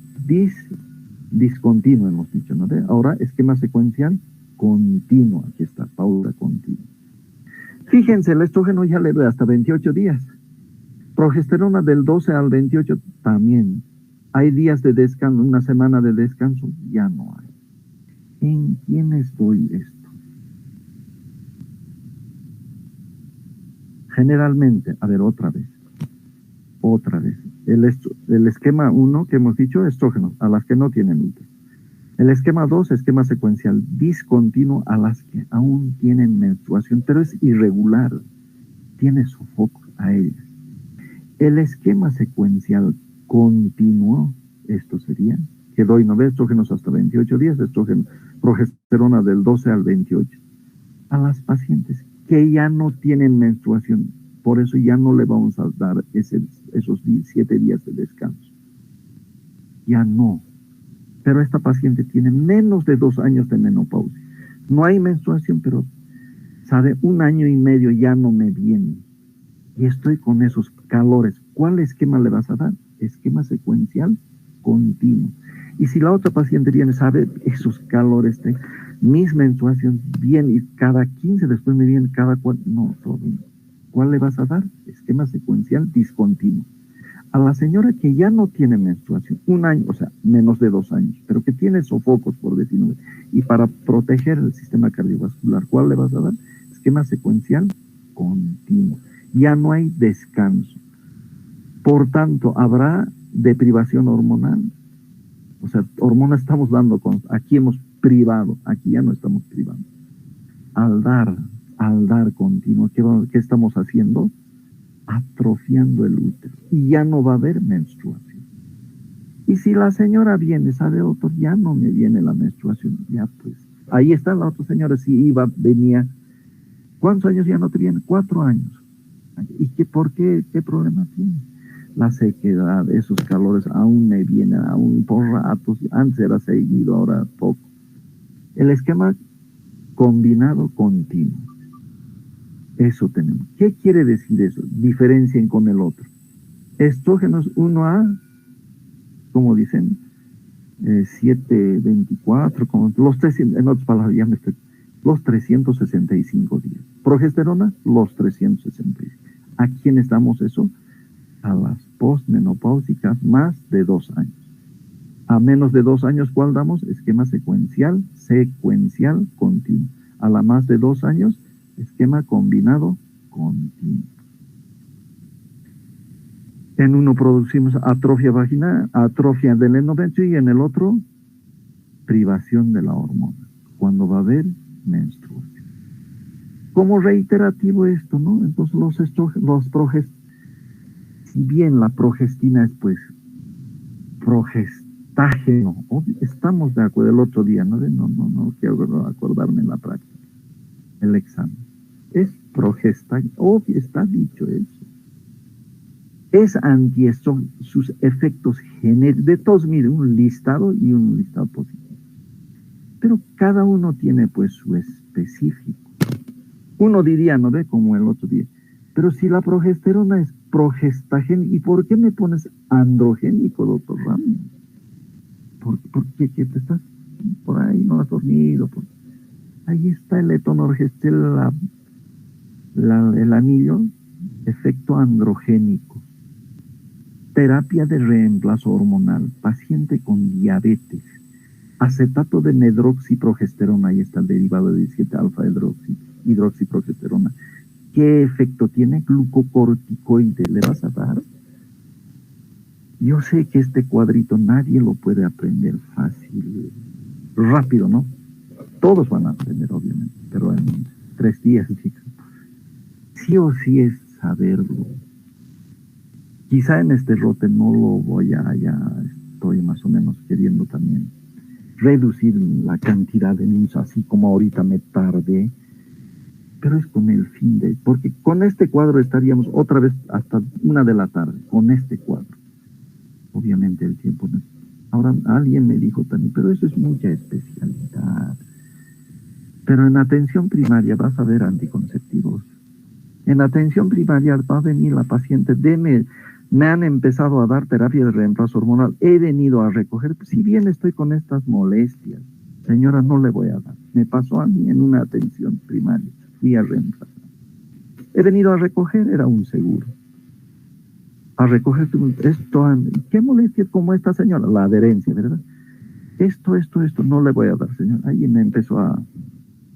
discontinuo, hemos dicho, ¿no? Ahora, esquema secuencial continuo, aquí está, pauta continua. Fíjense, el estrógeno ya le doy hasta 28 días. Progesterona del 12 al 28 también. Hay días de descanso, una semana de descanso, ya no hay. ¿En quiénes doy esto? Generalmente, a ver, otra vez. El esquema 1 que hemos dicho, estrógeno, a las que no tienen útero. El esquema 2, esquema secuencial discontinuo, a las que aún tienen menstruación, pero es irregular, tiene sofocos a ellas. El esquema secuencial continuo, esto sería, que doy 9 estrógenos hasta 28 días, estrógeno, progesterona del 12 al 28. A las pacientes que ya no tienen menstruación, por eso ya no le vamos a dar esos 7 días de descanso. Ya no. Pero esta paciente tiene menos de 2 años de menopausia. No hay menstruación, pero sabe, 1 año y medio ya no me viene. Y estoy con esos calores. ¿Cuál esquema le vas a dar? Esquema secuencial continuo. Y si la otra paciente viene, sabe, esos calores, mis menstruaciones vienen y cada 15 después me vienen cada 4, no, todo bien. ¿Cuál le vas a dar? Esquema secuencial discontinuo. A la señora que ya no tiene menstruación, 1 año, o sea, menos de 2 años, pero que tiene sofocos, por decirlo, y para proteger el sistema cardiovascular, ¿cuál le vas a dar? Esquema secuencial continuo. Ya no hay descanso. Por tanto, habrá deprivación hormonal. O sea, hormonas estamos dando, aquí hemos privado, aquí ya no estamos privando. Al dar continuo, ¿qué estamos haciendo? Atrofiando el útero. Y ya no va a haber menstruación. Y si la señora viene, sabe, doctor, ya no me viene la menstruación, ya pues. Ahí está la otra señora, si venía. ¿Cuántos años ya no te viene? 4 años. ¿Y por qué? ¿Qué problema tiene? La sequedad, esos calores aún me vienen, aún por ratos. Antes era seguido, ahora poco. El esquema combinado continuo. Eso tenemos. ¿Qué quiere decir eso? Diferencien con el otro. Estrógenos 1A, como dicen, 724, como los 300, en otras palabras, ya me estoy, los 365 días. Progesterona, los 365. ¿A quiénes damos eso? A las postmenopáusicas más de 2 años. A menos de 2 años, ¿cuál damos? Esquema secuencial continuo. A la más de 2 años, esquema combinado continuo. En uno producimos atrofia vaginal, atrofia del endometrio, y en el otro, privación de la hormona, cuando va a haber menstruación. Como reiterativo esto, ¿no? Entonces si bien la progestina es pues progestágeno, estamos de acuerdo el otro día, ¿no? No quiero acordarme en la práctica, el examen. Es progestágeno, está dicho eso. Es antiestrógeno, sus efectos genéricos, de todos, miren, un listado y un listado positivo. Pero cada uno tiene pues su específico. Uno diría, ¿no ve? Como el otro día. Pero si la progesterona es progestágeno, ¿y por qué me pones androgénico, doctor Ramos? ¿Por qué te estás por ahí, no has dormido? Ahí está el etonorgestel, el anillo, efecto androgénico. Terapia de reemplazo hormonal, paciente con diabetes, acetato de medroxiprogesterona, ahí está el derivado de 17-alfa hidroxiprogesterona. ¿Qué efecto tiene? Glucocorticoide, ¿le vas a dar? Yo sé que este cuadrito nadie lo puede aprender fácil, rápido, ¿no? Todos van a aprender, obviamente, pero en 3 días, sí o sí es saberlo. Quizá en este rote no lo voy a, ya estoy más o menos queriendo también reducir la cantidad de niños, así como ahorita me tardé, pero es con el fin de, porque con este cuadro estaríamos otra vez hasta 1 de la tarde, con este cuadro. Obviamente el tiempo no. Ahora alguien me dijo también, pero eso es mucha especialidad. pero en atención primaria vas a ver anticonceptivos. En atención primaria va a venir la paciente, me han empezado a dar terapia de reemplazo hormonal, he venido a recoger, si bien estoy con estas molestias, señora, no le voy a dar. Me pasó a mí en una atención primaria, fui a reemplazar. He venido a recoger, era un seguro. A recoger esto, ¿qué molestia como esta señora? La adherencia, ¿verdad? Esto, no le voy a dar, señor. Ahí me empezó a,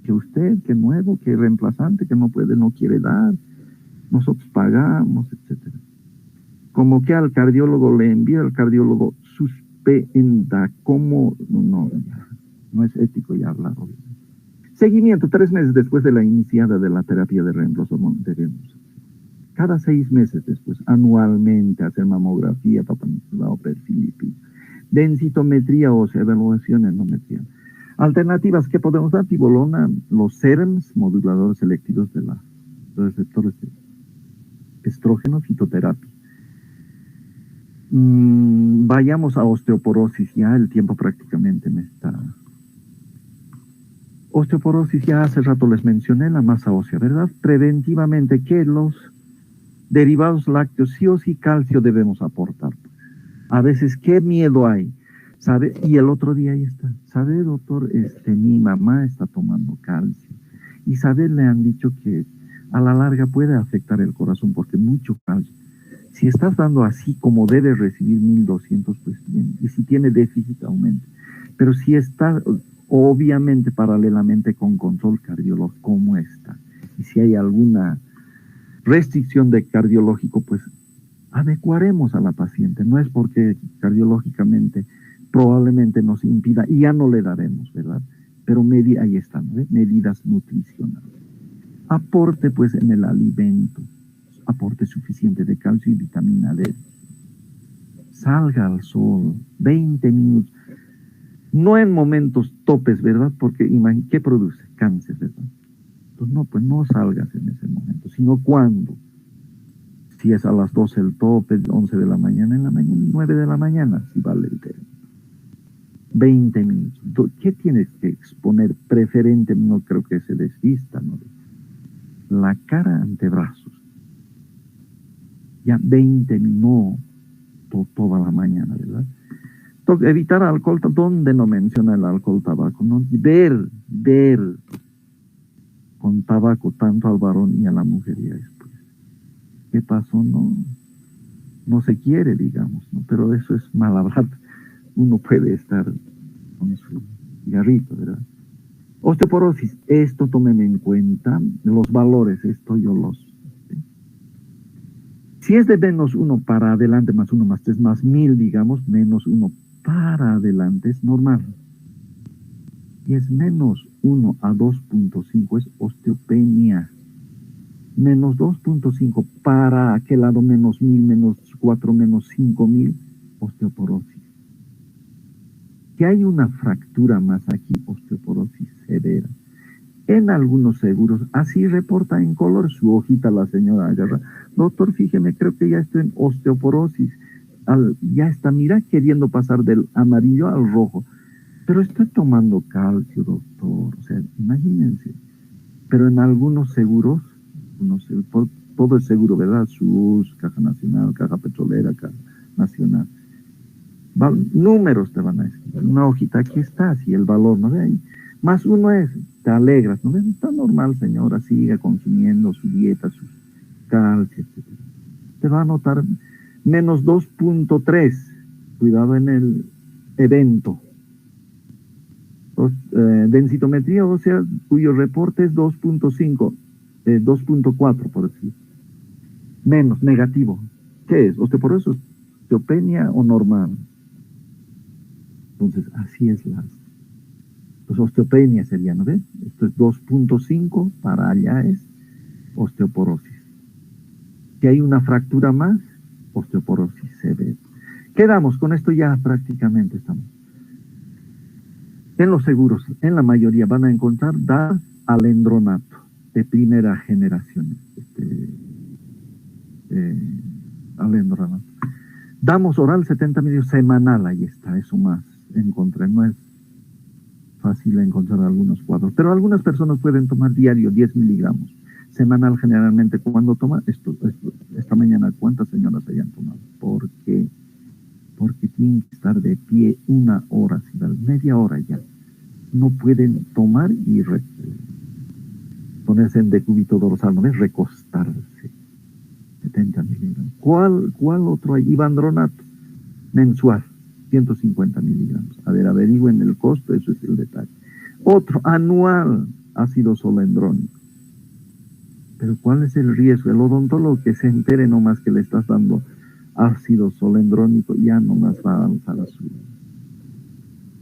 que usted, que nuevo, que reemplazante, que no puede, no quiere dar, nosotros pagamos, etcétera. Como que al cardiólogo le envía, al cardiólogo suspenda, ¿cómo? No es ético ya hablar. Seguimiento, 3 meses después de la iniciada de la terapia de reemplazo debemos. Cada 6 meses después, anualmente, hacer mamografía, Papa Nicolau, perfil lipídico, densitometría ósea, evaluación endometría. Alternativas que podemos dar, tibolona, los SERMs, moduladores selectivos de los receptores de estrógeno, fitoterapia. Vayamos a osteoporosis, ya el tiempo prácticamente me está... Osteoporosis, ya hace rato les mencioné la masa ósea, ¿verdad? Preventivamente, que los derivados lácteos, sí o sí calcio debemos aportar. A veces, ¿qué miedo hay? ¿Sabe? Y el otro día ahí está. ¿Sabe, doctor? Mi mamá está tomando calcio. Y sabe, le han dicho que a la larga puede afectar el corazón porque mucho calcio. Si estás dando así como debe recibir 1200, pues bien. Y si tiene déficit, aumenta. Pero si está, obviamente, paralelamente con control cardiológico, ¿cómo está? Y si hay alguna restricción de cardiológico, pues adecuaremos a la paciente. No es porque cardiológicamente probablemente nos impida, y ya no le daremos, ¿verdad? Pero ahí están, ¿ves? Medidas nutricionales. Aporte, pues, en el alimento. Aporte suficiente de calcio y vitamina D. Salga al sol, 20 minutos. No en momentos topes, ¿verdad? Porque, ¿qué produce? Cáncer, ¿verdad? Entonces, no, pues no salgas en ese momento, sino cuando. Si es a las 12 el tope, 11 de la mañana, en la mañana, 9 de la mañana, si vale el término. 20 minutos. ¿Qué tienes que exponer? Preferente, no creo que se desvista, ¿no? La cara, antebrazos. Ya 20 minutos, no toda la mañana, ¿verdad? Entonces, evitar alcohol, ¿dónde no menciona el alcohol, tabaco? ¿No? Ver con tabaco tanto al varón y a la mujer ya después. ¿Qué pasó? No se quiere, digamos, ¿no? Pero eso es mal hablar. Uno puede estar con su cigarrito, ¿verdad? Osteoporosis, esto tomen en cuenta, los valores, esto yo los... ¿sí? Si es de -1 para adelante, +1, +3, +1000, digamos, -1 para adelante es normal. Y es -1 a 2.5 es osteopenia. -2.5 para aquel lado, -1000, -4, -5000, osteoporosis. Que hay una fractura más aquí, osteoporosis severa. En algunos seguros, así reporta en color su hojita la señora agarra. Doctor, fíjeme, creo que ya estoy en osteoporosis. Ya está, mira, queriendo pasar del amarillo al rojo. Pero estoy tomando calcio, doctor. O sea, imagínense. Pero en algunos seguros, todo es seguro, ¿verdad? SUS, Caja Nacional, Caja Petrolera, Caja Nacional. Números te van a decir. Una hojita, aquí está, así el valor, ¿no ve ahí? +1 es, te alegras, ¿no ves? Está normal, señora, siga consumiendo su dieta, sus calcio, etc. Te va a notar -2.3, cuidado en el evento. Densitometría ósea, cuyo reporte es 2.5, 2.4, por decir. Menos, negativo. ¿Qué es? ¿Osteoporosis, osteopenia o normal? Entonces, así es pues osteopenia sería, ¿no ves? Esto es 2.5, para allá es osteoporosis. Si hay una fractura más, osteoporosis severa. Quedamos, con esto ya prácticamente estamos. En los seguros, en la mayoría van a encontrar alendronato de primera generación. Alendronato. Damos oral 70 ml semanal, ahí está, eso más encontré, no es fácil encontrar algunos cuadros. Pero algunas personas pueden tomar diario 10 miligramos. Semanal generalmente, cuando toma esta mañana, ¿cuántas señoras hayan tomado? ¿Por qué? Porque tienen que estar de pie 1 hora, media hora ya. No pueden tomar y ponerse en decúbito dorsal, ¿no es? Recostarse. 70 miligramos. ¿Cuál otro hay? Ivandronato, mensual, 150 miligramos. A ver, averigüen el costo, eso es el detalle. Otro, anual, ácido solendrónico. Pero ¿cuál es el riesgo? El odontólogo que se entere nomás que le estás dando ácido solendrónico, ya nomás va a alzar a su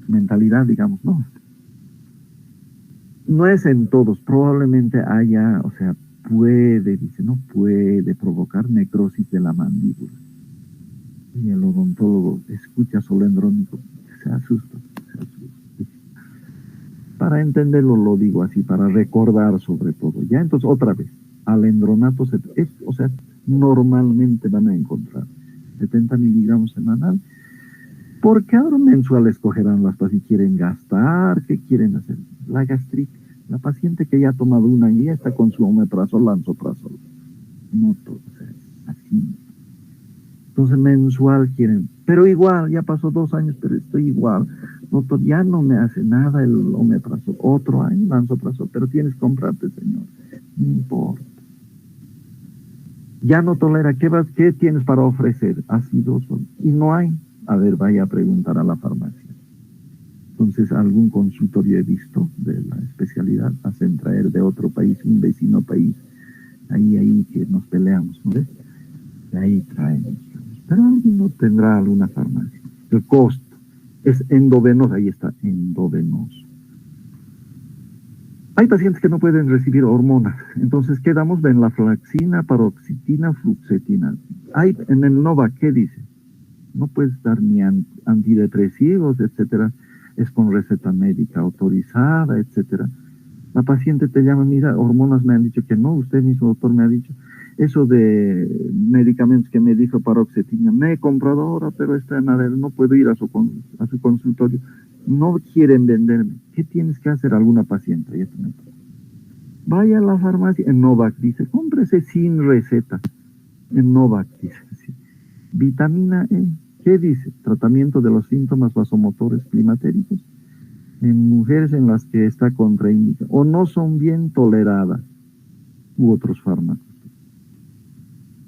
mentalidad, digamos, no. No es en todos, probablemente haya, o sea, no puede provocar necrosis de la mandíbula. Y el odontólogo escucha solendrónico, se asusta. Para entenderlo lo digo así, para recordar sobre todo. Ya, entonces otra vez, alendronato, o sea, normalmente van a encontrar 70 miligramos semanal. ¿Por qué ahora mensual escogerán las si quieren gastar? ¿Qué quieren hacer? La gastritis. La paciente que ya ha tomado un año ya está con su omeprazol, lansoprazol. No todo, o sea, así. Entonces mensual quieren, pero igual, ya pasó 2 años, pero estoy igual. Doctor, ya no me hace nada el omeprazol. Otro año, lansoprazol, pero tienes que comprarte, señor. No importa. Ya no tolera, ¿qué tienes para ofrecer? Ácidos, y no hay. A ver, vaya a preguntar a la farmacia. Entonces, algún consultorio he visto de la especialidad, hacen traer de otro país, un vecino país, ahí que nos peleamos, ¿no ves? De ahí traen, pero alguno tendrá alguna farmacia. El costo es endovenoso, ahí está, endovenoso. Hay pacientes que no pueden recibir hormonas, entonces quedamos venlafaxina, paroxetina, fluoxetina. Hay en el NOVA, ¿qué dice? No puedes dar ni antidepresivos, etcétera. Es con receta médica autorizada, etcétera. La paciente te llama, mira, hormonas me han dicho que no, usted mismo, doctor, me ha dicho, eso de medicamentos que me dijo paroxetina, me he comprado ahora, pero está en nada, no puedo ir a su consultorio, no quieren venderme. ¿Qué tienes que hacer alguna paciente? Vaya a la farmacia, en Novac dice, cómprese sin receta, en Novac dice, sí. Vitamina E. ¿Qué dice? Tratamiento de los síntomas vasomotores climatéricos en mujeres en las que está contraindicada o no son bien toleradas u otros fármacos.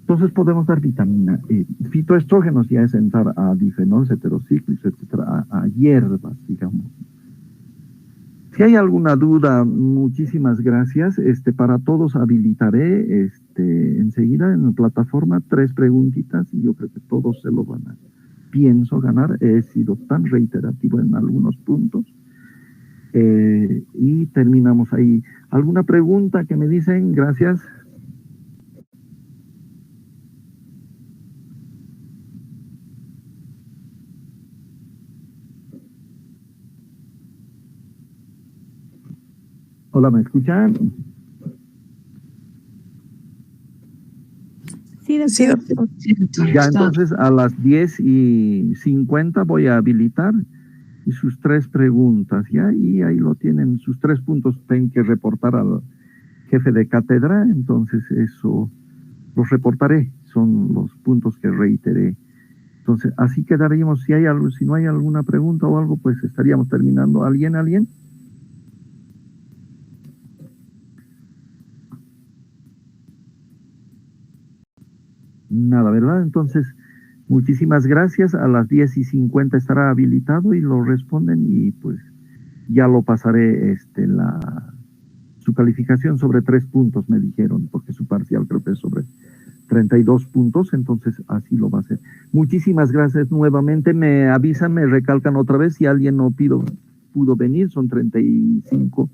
Entonces podemos dar vitamina E. Fitoestrógenos ya es entrar a difenol, heterocíclicos, etcétera, a hierbas, digamos. Si hay alguna duda, muchísimas gracias. Para todos habilitaré enseguida en la plataforma 3 preguntitas y yo creo que todos se lo van a pienso ganar. He sido tan reiterativo en algunos puntos. Y terminamos ahí. ¿Alguna pregunta que me dicen? Gracias. Hola, ¿me escuchan? Sí, doctor. Sí, doctor. Ya, entonces a las 10:50 voy a habilitar y sus 3 preguntas, ¿ya? Y ahí lo tienen, sus 3 puntos tienen que reportar al jefe de cátedra, entonces eso los reportaré, son los puntos que reiteré. Entonces, así quedaríamos, si no hay alguna pregunta o algo, pues estaríamos terminando. ¿Alguien? Nada, ¿verdad? Entonces, muchísimas gracias. A las 10:50 estará habilitado y lo responden y pues ya lo pasaré su calificación sobre 3 puntos, me dijeron, porque su parcial creo que es sobre 32 puntos, entonces así lo va a hacer. Muchísimas gracias nuevamente. Me avisan, me recalcan otra vez si alguien no pudo venir, son 35